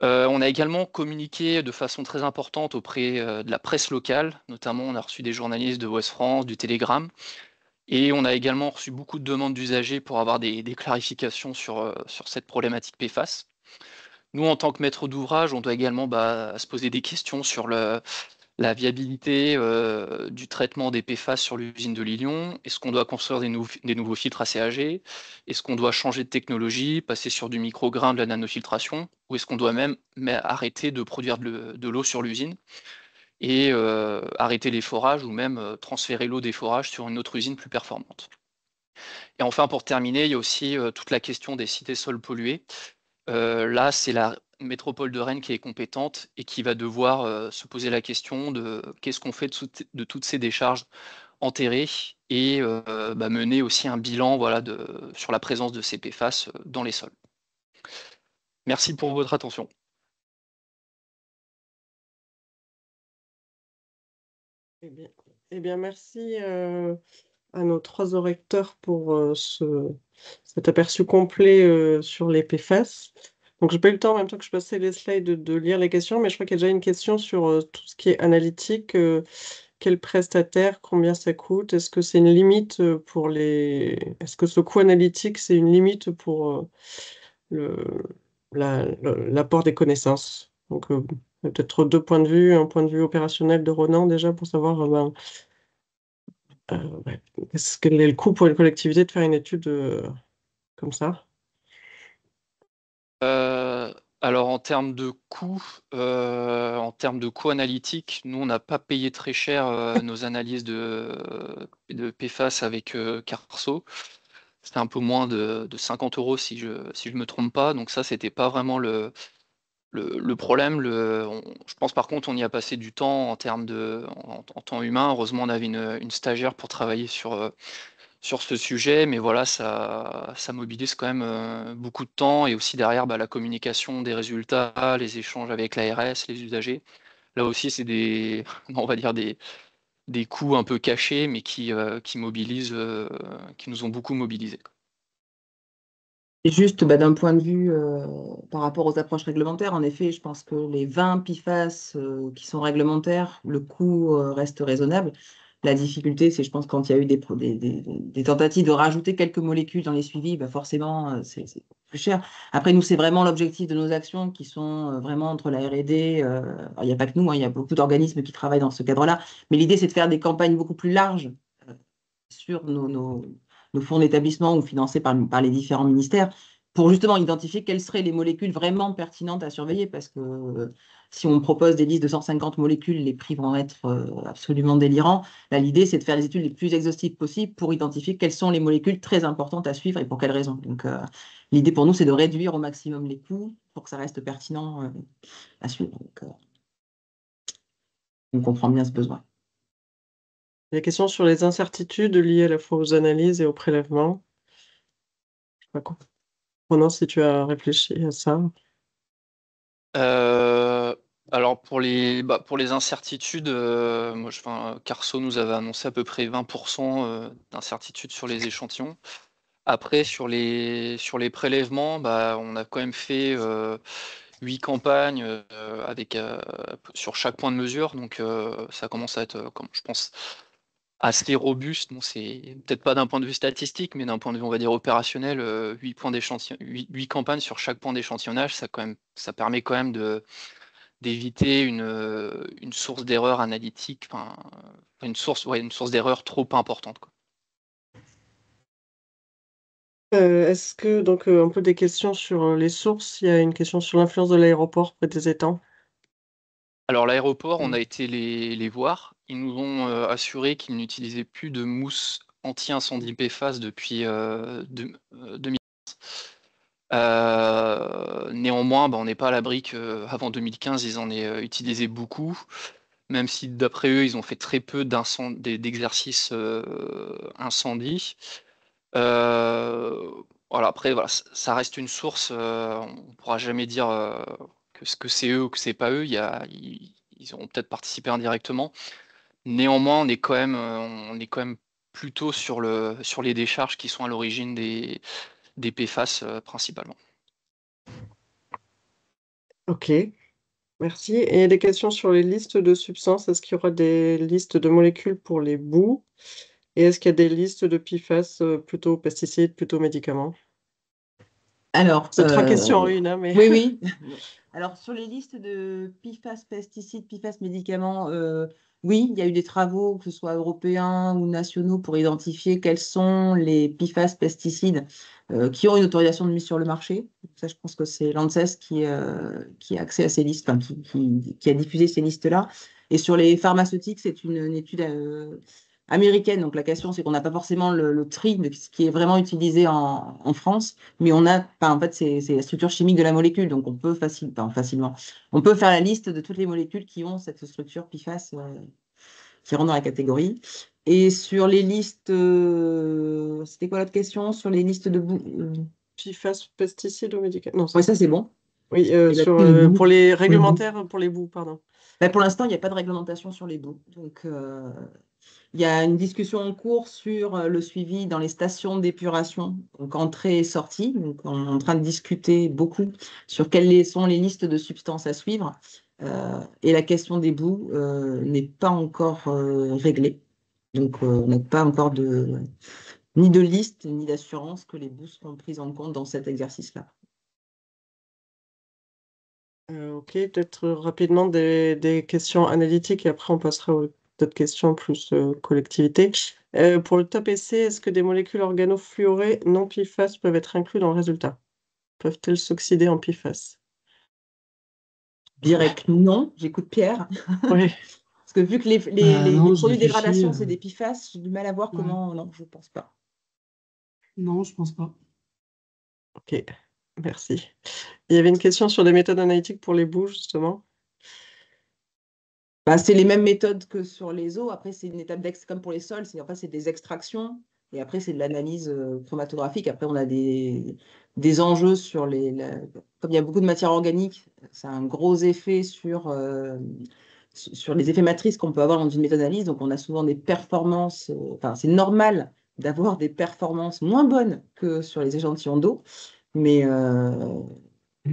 On a également communiqué de façon très importante auprès de la presse locale, notamment on a reçu des journalistes de Ouest France, du Télégramme, et on a également reçu beaucoup de demandes d'usagers pour avoir des clarifications sur cette problématique PFAS. Nous, en tant que maître d'ouvrage, on doit également se poser des questions sur la viabilité du traitement des PFAS sur l'usine de Lilion. Est-ce qu'on doit construire des nouveaux filtres ACAG? Est-ce qu'on doit changer de technologie, passer sur du micrograin, de la nanofiltration? Ou est-ce qu'on doit même arrêter de produire de l'eau sur l'usine et arrêter les forages ou même transférer l'eau des forages sur une autre usine plus performante? Et enfin, pour terminer, il y a aussi toute la question des sites et sols pollués. Là, c'est la métropole de Rennes qui est compétente et qui va devoir se poser la question de qu'est-ce qu'on fait de toutes ces décharges enterrées et mener aussi un bilan voilà, sur la présence de ces PFAS dans les sols. Merci pour votre attention. Eh bien, merci à nos 3 orateurs pour cet aperçu complet sur les PFAS. Donc, j'ai pas eu le temps, en même temps que je passais les slides, de lire les questions, mais je crois qu'il y a déjà une question sur tout ce qui est analytique. Quel prestataire, combien ça coûte? Est-ce que c'est une limite pour les... Est-ce que ce coût analytique, c'est une limite pour le, l'apport des connaissances? Donc, peut-être 2 points de vue, un point de vue opérationnel de Ronan déjà pour savoir ouais, quel est le coût pour une collectivité de faire une étude comme ça? Alors en termes de coûts, analytiques, nous on n'a pas payé très cher nos analyses de PFAS avec Carso. C'était un peu moins de 50 € si je me trompe pas. Donc ça, c'était pas vraiment le problème. Je pense par contre on y a passé du temps en temps humain. Heureusement, on avait une stagiaire pour travailler sur ce sujet, mais voilà, ça mobilise quand même beaucoup de temps et aussi derrière la communication des résultats, les échanges avec l'ARS, les usagers. Là aussi, c'est on va dire des coûts un peu cachés, mais qui mobilisent, qui nous ont beaucoup mobilisés. Et juste d'un point de vue par rapport aux approches réglementaires, en effet, je pense que les 20 PFAS qui sont réglementaires, le coût reste raisonnable. La difficulté, c'est, je pense, quand il y a eu des tentatives de rajouter quelques molécules dans les suivis, forcément, c'est plus cher. Après, nous, c'est vraiment l'objectif de nos actions qui sont vraiment entre la R&D. Il n'y a pas que nous, hein, il y a beaucoup d'organismes qui travaillent dans ce cadre-là. Mais l'idée, c'est de faire des campagnes beaucoup plus larges sur nos fonds d'établissement ou financés par les différents ministères pour justement identifier quelles seraient les molécules vraiment pertinentes à surveiller parce que si on propose des listes de 150 molécules, les prix vont être absolument délirants. Là, l'idée, c'est de faire les études les plus exhaustives possibles pour identifier quelles sont les molécules très importantes à suivre et pour quelles raisons. Donc, l'idée pour nous, c'est de réduire au maximum les coûts pour que ça reste pertinent à suivre. Donc, on comprend bien ce besoin. Des questions sur les incertitudes liées à la fois aux analyses et aux prélèvements. Je sais pas quoi. Ronan, si tu as réfléchi à ça. Alors pour les incertitudes, Carso nous avait annoncé à peu près 20% d'incertitudes sur les échantillons. Après, sur les prélèvements, on a quand même fait 8 campagnes sur chaque point de mesure. Donc ça commence à être, comme je pense, assez robuste. Bon, c'est peut-être pas d'un point de vue statistique, mais d'un point de vue, on va dire, opérationnel, 8 points huit campagnes sur chaque point d'échantillonnage, ça permet quand même d'éviter une source d'erreur analytique, une source d'erreur trop importante, quoi. Est-ce que, donc, un peu des questions sur les sources, il y a une question sur l'influence de l'aéroport près des étangs. Alors l'aéroport, on a été les voir. Ils nous ont assuré qu'ils n'utilisaient plus de mousse anti-incendie PFAS depuis 2015. Néanmoins, on n'est pas à l'abri qu'avant 2015, ils en aient utilisé beaucoup, même si d'après eux, ils ont fait très peu d'exercices incendie. Voilà, après, voilà, ça reste une source, on ne pourra jamais dire que c'est eux ou que c'est pas eux. Ils auront peut-être participé indirectement. Néanmoins, on est quand même plutôt sur les décharges qui sont à l'origine des PFAS principalement. Ok, merci. Et des questions sur les listes de substances. Est-ce qu'il y aura des listes de molécules pour les boues? Et est-ce qu'il y a des listes de PFAS, plutôt pesticides, plutôt médicaments? Alors, C'est trois questions en une, hein, mais oui, oui. Alors, sur les listes de PFAS, pesticides, PFAS, médicaments, oui, il y a eu des travaux, que ce soit européens ou nationaux, pour identifier quels sont les PFAS, pesticides qui ont une autorisation de mise sur le marché. Ça, je pense que c'est l'ANSES qui a accès à ces listes, enfin, qui a diffusé ces listes-là. Et sur les pharmaceutiques, c'est une étude américaine. Donc, la question, c'est qu'on n'a pas forcément le tri de ce qui est vraiment utilisé en France. Mais on a, enfin, en fait, c'est la structure chimique de la molécule, donc on peut facilement, on peut faire la liste de toutes les molécules qui ont cette structure PFAS qui rentrent dans la catégorie. Et sur les listes, c'était quoi l'autre question? Sur les listes de PFAS, pesticides ou médicaments? Non, Oui, ça. ça c'est bon. Oui, Et ben, pour les Pour les bouts. réglementaires, pour les boues, pardon. ben, pour l'instant, il n'y a pas de réglementation sur les boues. Donc, il y a une discussion en cours sur le suivi dans les stations d'épuration, donc entrée et sortie. Donc, on est en train de discuter beaucoup sur quelles sont les listes de substances à suivre. Et la question des boues n'est pas encore réglée. Donc, on n'a pas encore ni de liste ni d'assurance que les boues seront prises en compte dans cet exercice-là. Ok, peut-être rapidement des questions analytiques et après on passera aux d'autres questions plus collectivité. Pour le top essai, est-ce que des molécules organofluorées non PFAS peuvent être inclus dans le résultat? Peuvent-elles s'oxyder en PFAS? Je dirais que non, j'écoute Pierre. Oui, Parce que vu que les Non, je produits de réfléchis. dégradation, c'est des PFAS, j'ai du mal à voir Ouais. comment. Non, je ne pense pas. Non, je pense pas. ok, merci. Il y avait une question sur les méthodes analytiques pour les boues, justement. Bah, c'est les mêmes méthodes que sur les eaux. Après, c'est une étape comme pour les sols. En fait, c'est des extractions. Et après, c'est de l'analyse chromatographique. Après, on a des enjeux sur comme il y a beaucoup de matière organique, ça a un gros effet sur les effets matrices qu'on peut avoir dans une méthode d'analyse. Donc, on a souvent des performances. Enfin, c'est normal d'avoir des performances moins bonnes que sur les échantillons d'eau. Mais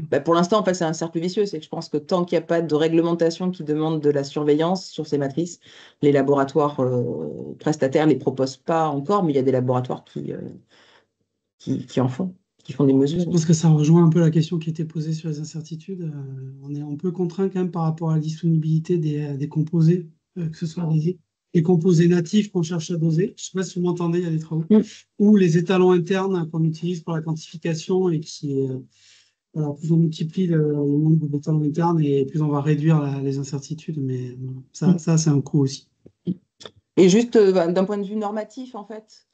bah, pour l'instant, en fait, c'est un cercle vicieux. C'est que je pense que tant qu'il n'y a pas de réglementation qui demande de la surveillance sur ces matrices, les laboratoires prestataires ne les proposent pas encore, mais il y a des laboratoires qui en font, qui font des Je mesures. pense que ça rejoint un peu la question qui était posée sur les incertitudes. On est un peu contraint quand même par rapport à la disponibilité des composés, que ce soit les composés natifs qu'on cherche à doser. Je ne sais pas si vous m'entendez, il y a des travaux. Mm. Ou les étalons internes qu'on utilise pour la quantification et voilà, plus on multiplie le nombre d'étalons internes et plus on va réduire les incertitudes. Mais ça c'est un coût aussi. Et juste d'un point de vue normatif, en fait,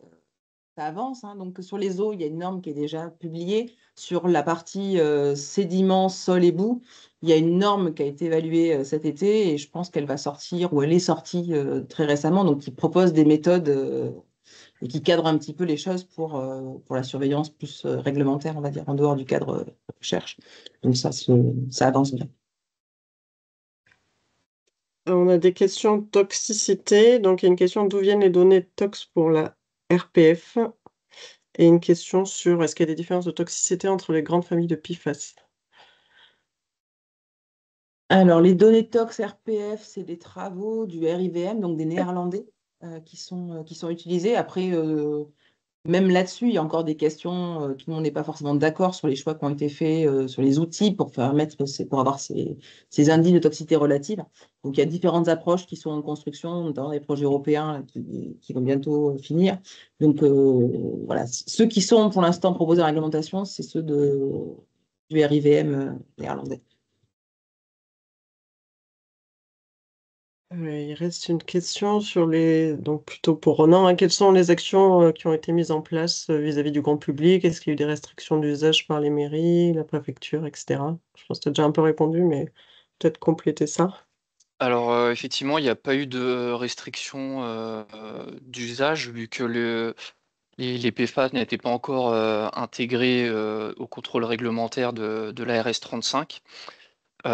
ça avance, hein. Donc, sur les eaux, il y a une norme qui est déjà publiée. Sur la partie sédiments, sol et boue, il y a une norme qui a été évaluée cet été et je pense qu'elle va sortir ou elle est sortie très récemment, donc qui propose des méthodes et qui cadre un petit peu les choses pour la surveillance plus réglementaire, on va dire, en dehors du cadre recherche. Donc, ça avance bien. On a des questions de toxicité. Donc, il y a une question d'où viennent les données tox pour la RPF et une question sur est-ce qu'il y a des différences de toxicité entre les grandes familles de PFAS? Alors, les données tox RPF, c'est des travaux du RIVM, donc des Néerlandais, qui sont utilisés. Après, même là-dessus, il y a encore des questions. Tout le monde n'est pas forcément d'accord sur les choix qui ont été faits, sur les outils pour avoir ces indices de toxicité relative. Donc, il y a différentes approches qui sont en construction dans les projets européens là, qui vont bientôt finir. Donc, voilà. Ceux qui sont pour l'instant proposés en réglementation, c'est ceux du RIVM néerlandais. Il reste une question sur donc plutôt pour Ronan, hein, quelles sont les actions qui ont été mises en place vis-à-vis du grand public? Est-ce qu'il y a eu des restrictions d'usage par les mairies, la préfecture, etc.? Je pense que tu as déjà un peu répondu, mais peut-être compléter ça. Alors, effectivement, il n'y a pas eu de restriction d'usage vu que les PFAS n'étaient pas encore intégrés au contrôle réglementaire de l'ARS 35. On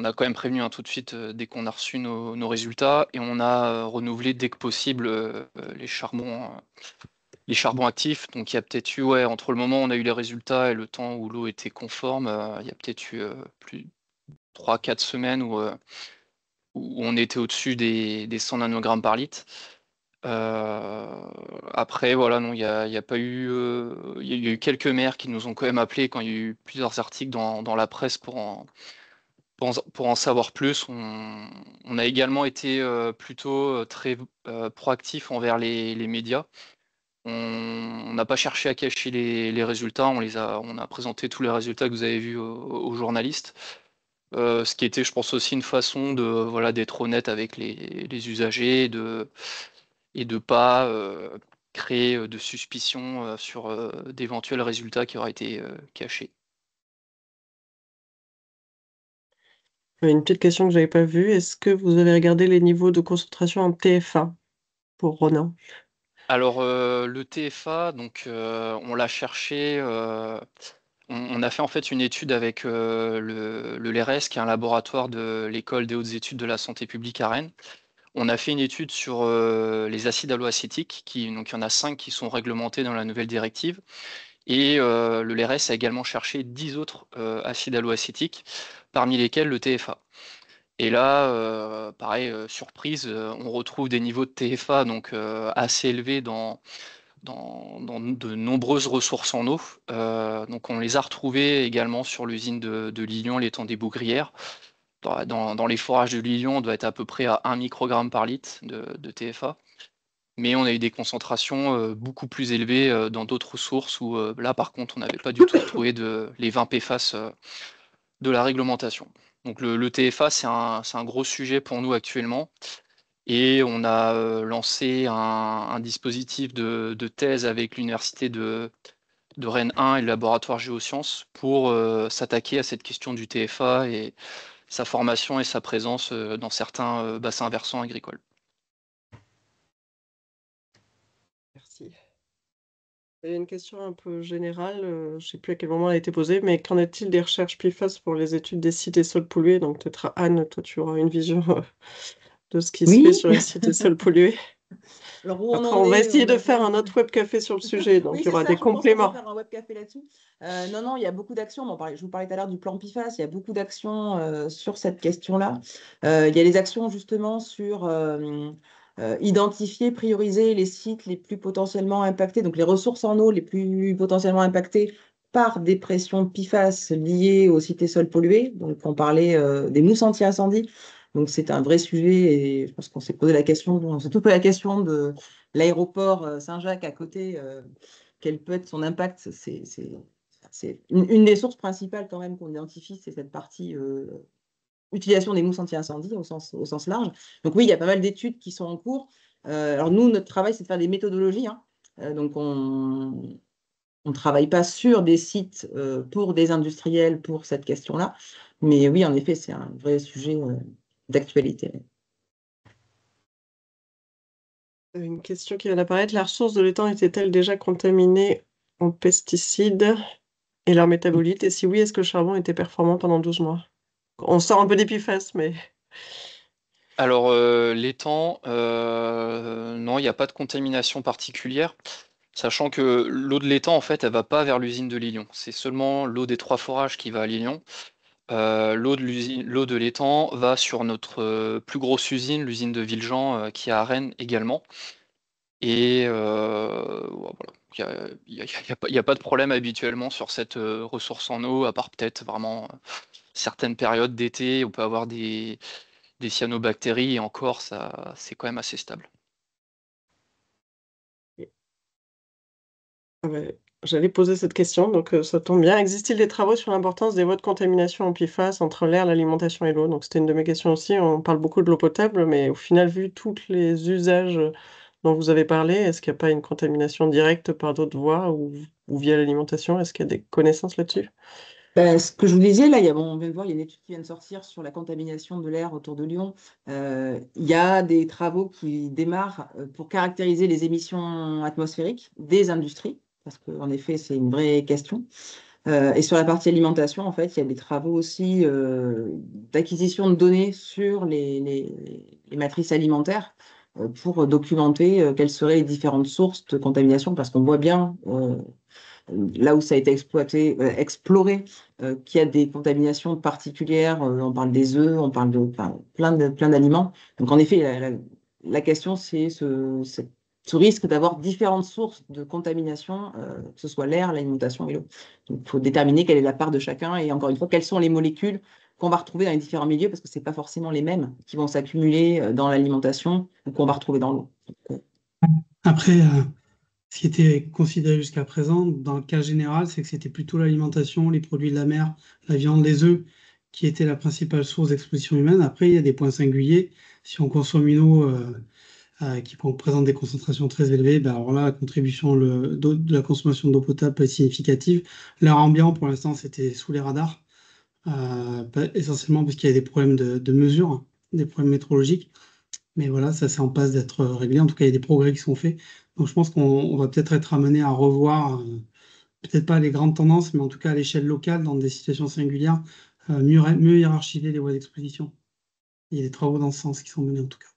a quand même prévenu tout de suite dès qu'on a reçu nos résultats et on a renouvelé dès que possible les charbons les charbons actifs. Donc il y a peut-être eu, ouais, entre le moment où on a eu les résultats et le temps où l'eau était conforme, il y a peut-être eu plus 3-4 semaines où on était au-dessus des 100 nanogrammes par litre. Après, voilà, non, il y a pas eu. Il y a eu quelques maires qui nous ont quand même appelés quand il y a eu plusieurs articles dans la presse pour en savoir plus. On a également été plutôt très proactif envers les médias. On n'a pas cherché à cacher les résultats, on a présenté tous les résultats que vous avez vus aux journalistes. Ce qui était, je pense, aussi une façon de, voilà, d'être honnête avec les usagers et de pas créer de suspicions sur d'éventuels résultats qui auraient été cachés. Une petite question que j'avais pas vue. Est-ce que vous avez regardé les niveaux de concentration en TFA pour Ronan? Alors, le TFA, donc, on l'a cherché, on a fait en fait une étude avec le LERES, qui est un laboratoire de l'École des hautes études de la santé publique à Rennes. On a fait une étude sur les acides aloacétiques, donc il y en a 5 qui sont réglementés dans la nouvelle directive. Et le LERES a également cherché 10 autres acides aloacétiques, parmi lesquels le TFA. Et là, pareil, surprise, on retrouve des niveaux de TFA donc assez élevés dans de nombreuses ressources en eau. Donc on les a retrouvés également sur l'usine de Lilian, l'étang des Bougrières. Dans les forages de Lilian, on doit être à peu près à 1 microgramme par litre de TFA. Mais on a eu des concentrations beaucoup plus élevées dans d'autres sources où là, par contre, on n'avait pas du tout retrouvé les 20 PFAS de la réglementation. Donc le TFA, c'est un gros sujet pour nous actuellement. Et on a lancé un dispositif de thèse avec l'université de Rennes 1 et le laboratoire Géosciences pour s'attaquer à cette question du TFA et sa formation et sa présence dans certains bassins versants agricoles. Merci. Il y a une question un peu générale, je ne sais plus à quel moment elle a été posée, mais qu'en est-il des recherches PFAS pour les études des sites et sols pollués? Donc peut-être Anne, toi tu auras une vision de ce qui se fait Oui. sur les sites et sols pollués. Alors, où on Après, en on va est, essayer on de a faire fait- un autre web café sur le sujet, donc Oui, il y c'est aura ça, des je pense qu'on va compléments. faire un web café là-dessus. Non, il y a beaucoup d'actions. Bon, je vous parlais tout à l'heure du plan PIFAS, il y a beaucoup d'actions sur cette question-là. Il y a les actions justement sur identifier, prioriser les sites les plus potentiellement impactés, donc les ressources en eau les plus potentiellement impactées par des pressions PIFAS liées aux sites et sols pollués. Donc, on parlait des mousses anti-incendie. Donc, c'est un vrai sujet et je pense qu'on s'est posé la question, on s'est tout posé la question de l'aéroport Saint-Jacques à côté, quel peut être son impact? C'est une des sources principales quand même qu'on identifie, c'est cette partie utilisation des mousses anti-incendie au sens large. Donc oui, il y a pas mal d'études qui sont en cours. Alors nous, notre travail, c'est de faire des méthodologies, hein. Donc on ne travaille pas sur des sites pour des industriels pour cette question-là. Mais oui, en effet, c'est un vrai sujet d'actualité. Une question qui vient d'apparaître, la ressource de l'étang était-elle déjà contaminée en pesticides et leurs métabolites? Et si oui, est-ce que le charbon était performant pendant 12 mois? On sort un peu des PFAS, mais... Alors, l'étang, non, il n'y a pas de contamination particulière, sachant que l'eau de l'étang, en fait, elle va pas vers l'usine de Lilian. C'est seulement l'eau des 3 forages qui va à Lilian. L'eau de l'étang va sur notre plus grosse usine, l'usine de Villejean, qui est à Rennes également. Et voilà, il y a pas de problème habituellement sur cette ressource en eau, à part peut-être vraiment certaines périodes d'été, on peut avoir des cyanobactéries, et encore, ça, c'est quand même assez stable. Ah ouais, j'allais poser cette question, donc ça tombe bien. Existe-t-il des travaux sur l'importance des voies de contamination en PFAS entre l'air, l'alimentation et l'eau? Donc c'était une de mes questions aussi. On parle beaucoup de l'eau potable, mais au final, vu tous les usages dont vous avez parlé, est-ce qu'il n'y a pas une contamination directe par d'autres voies ou via l'alimentation? Est-ce qu'il y a des connaissances là-dessus? Ben, ce que je vous disais, là, on vient de voir, il y a une étude qui vient de sortir sur la contamination de l'air autour de Lyon. Il y a des travaux qui démarrent pour caractériser les émissions atmosphériques des industries, parce qu'en effet, c'est une vraie question. Et sur la partie alimentation, en fait, il y a des travaux aussi d'acquisition de données sur les matrices alimentaires. pour documenter quelles seraient les différentes sources de contamination, parce qu'on voit bien là où ça a été exploré, qu'il y a des contaminations particulières. On parle des œufs, on parle de plein d'aliments. Donc en effet, la question, c'est ce risque d'avoir différentes sources de contamination, que ce soit l'air, l'alimentation et l'eau. Donc il faut déterminer quelle est la part de chacun et encore une fois, quelles sont les molécules qu'on va retrouver dans les différents milieux, parce que ce n'est pas forcément les mêmes qui vont s'accumuler dans l'alimentation ou qu'on va retrouver dans l'eau. Après, ce qui était considéré jusqu'à présent, dans le cas général, c'est que c'était plutôt l'alimentation, les produits de la mer, la viande, les œufs, qui étaient la principale source d'exposition humaine. Après, il y a des points singuliers. Si on consomme une eau qui présente des concentrations très élevées, ben alors là, la contribution de la consommation d'eau potable peut être significative. L'air ambiant, pour l'instant, c'était sous les radars, essentiellement parce qu'il y a des problèmes de mesure, hein, des problèmes météorologiques. Mais voilà, ça c'est en passe d'être réglé. En tout cas, il y a des progrès qui sont faits. Donc je pense qu'on va peut-être être amené à revoir, peut-être pas les grandes tendances, mais en tout cas à l'échelle locale, dans des situations singulières, mieux hiérarchiser les voies d'exposition. Il y a des travaux dans ce sens qui sont menés en tout cas.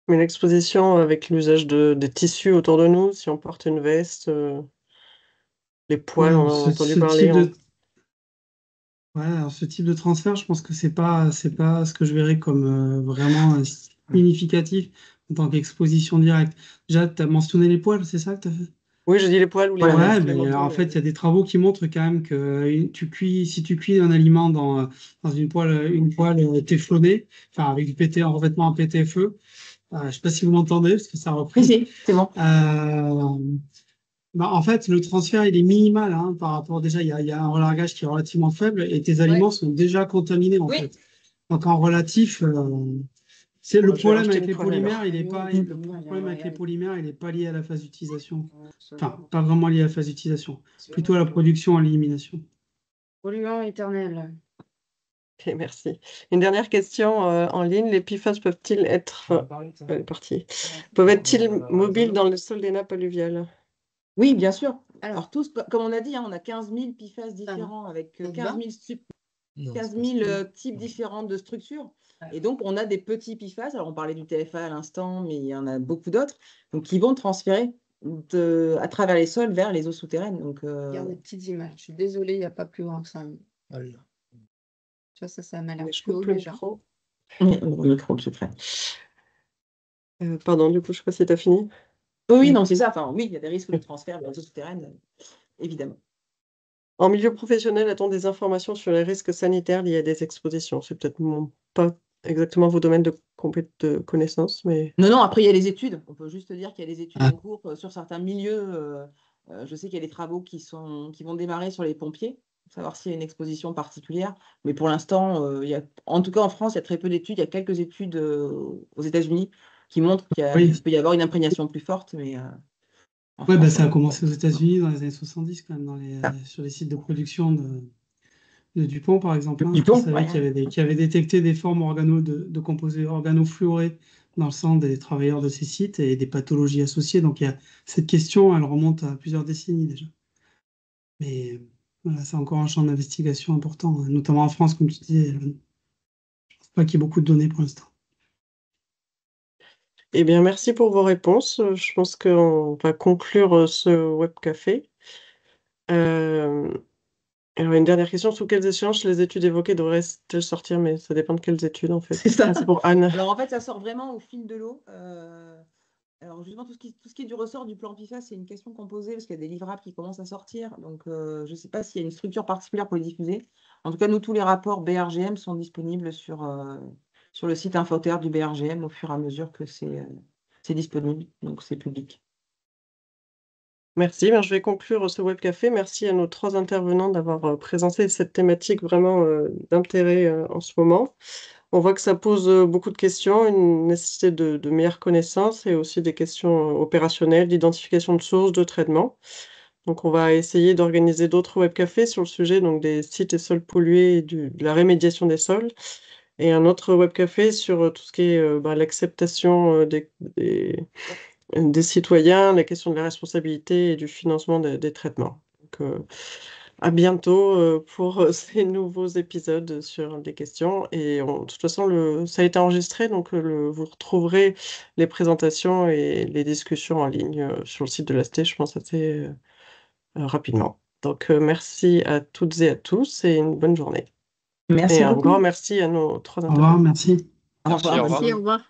Mais l'exposition avec l'usage des tissus autour de nous, si on porte une veste, les poils, on en a entendu parler. Ouais, alors ce type de transfert, je pense que c'est pas ce que je verrais comme vraiment significatif en tant qu'exposition directe. Déjà, tu as mentionné les poils, c'est ça que tu as fait? Oui, je dis les poils ou les Voilà. Ouais, les mais alors, en manteaux, fait, il y a des travaux qui montrent quand même que si tu cuis un aliment dans une poêle téflonnée, enfin avec du PT, un revêtement en PTFE, je sais pas si vous m'entendez, parce que ça Oui, reprend. si, c'est bon. Bah, en fait, le transfert, il est minimal, hein, par rapport, déjà, il y a un relargage qui est relativement faible et tes aliments sont déjà contaminés, en Oui. fait. Donc, en relatif, c'est le Je vais problème racheter avec une les poêle, polymères, alors. le problème avec les polymères, il n'est pas lié à la phase d'utilisation. Enfin, pas vraiment lié à la phase d'utilisation. C'est plutôt à la production, à l'élimination. Polluant éternel. Ok, merci. Une dernière question en ligne. Les PFAS peuvent-ils être mobiles dans le sol des nappes alluviales? Oui, bien sûr. Alors, Alors, tous, comme on a dit, hein, on a 15 000 PFAS différents avec 15 000 types différents de structures. Et donc, on a des petits PFAS. Alors, on parlait du TFA à l'instant, mais il y en a beaucoup d'autres. Donc, qui vont transférer à travers les sols vers les eaux souterraines. Donc, regarde les petites images. Je suis désolée, il n'y a pas plus grand que ça. Tu vois, ça m'a l'air Je plus haut coupe le déjà. micro. le micro que je ferai. Pardon, du coup, je ne sais pas si tu as fini. Oui, non, c'est ça. Enfin, oui, il y a des risques de transfert vers les eaux souterraines, évidemment. En milieu professionnel, a-t-on des informations sur les risques sanitaires liés à des expositions? C'est peut-être pas exactement vos domaines de connaissances, mais... Non, après, il y a les études. On peut juste dire qu'il y a des études en cours sur certains milieux. Je sais qu'il y a des travaux qui vont démarrer sur les pompiers, pour savoir s'il y a une exposition particulière. Mais pour l'instant, en tout cas en France, il y a très peu d'études. Il y a quelques études aux États-Unis qui montrent qu'il peut y avoir une imprégnation plus forte. Mais en Ouais, France, ça a commencé aux États-Unis dans les années 70, quand même, sur les sites de production de Dupont, par exemple, hein, Dupont, qui savait qu'il avait détecté des formes de composés organofluorés dans le sang des travailleurs de ces sites et des pathologies associées. Donc, cette question, elle remonte à plusieurs décennies déjà. Mais voilà, c'est encore un champ d'investigation important, hein, notamment en France, comme tu disais. Je ne pense pas qu'il y ait beaucoup de données pour l'instant. Eh bien, merci pour vos réponses. Je pense qu'on va conclure ce webcafé. Alors, une dernière question. Sous quelles échéances les études évoquées devraient-elles sortir? Mais ça dépend de quelles études, en fait. C'est ça. C'est pour Anne. Alors, en fait, ça sort vraiment au fil de l'eau. Alors, justement, tout ce qui est du ressort du plan PFAS, c'est une question qu'on posait parce qu'il y a des livrables qui commencent à sortir. Donc, je ne sais pas s'il y a une structure particulière pour les diffuser. En tout cas, nous, tous les rapports BRGM sont disponibles sur le site Infoterre du BRGM au fur et à mesure que c'est disponible. Donc, c'est public. Merci. Je vais conclure ce webcafé. Merci à nos 3 intervenants d'avoir présenté cette thématique vraiment d'intérêt en ce moment. On voit que ça pose beaucoup de questions, une nécessité de meilleures connaissances et aussi des questions opérationnelles, d'identification de sources, de traitement. Donc, on va essayer d'organiser d'autres webcafés sur le sujet donc des sites et sols pollués et de la rémédiation des sols. Et un autre webcafé sur tout ce qui est l'acceptation des citoyens, la question de la responsabilité et du financement des traitements. Donc, à bientôt pour ces nouveaux épisodes sur des questions. Et de toute façon, ça a été enregistré, donc vous retrouverez les présentations et les discussions en ligne sur le site de l'AST, je pense, assez rapidement. Donc, merci à toutes et à tous et une bonne journée. Merci Et un beaucoup. grand merci à nos 3 Au revoir, intervenants. merci. Au Merci, revoir, au bonne revoir. Merci, au revoir.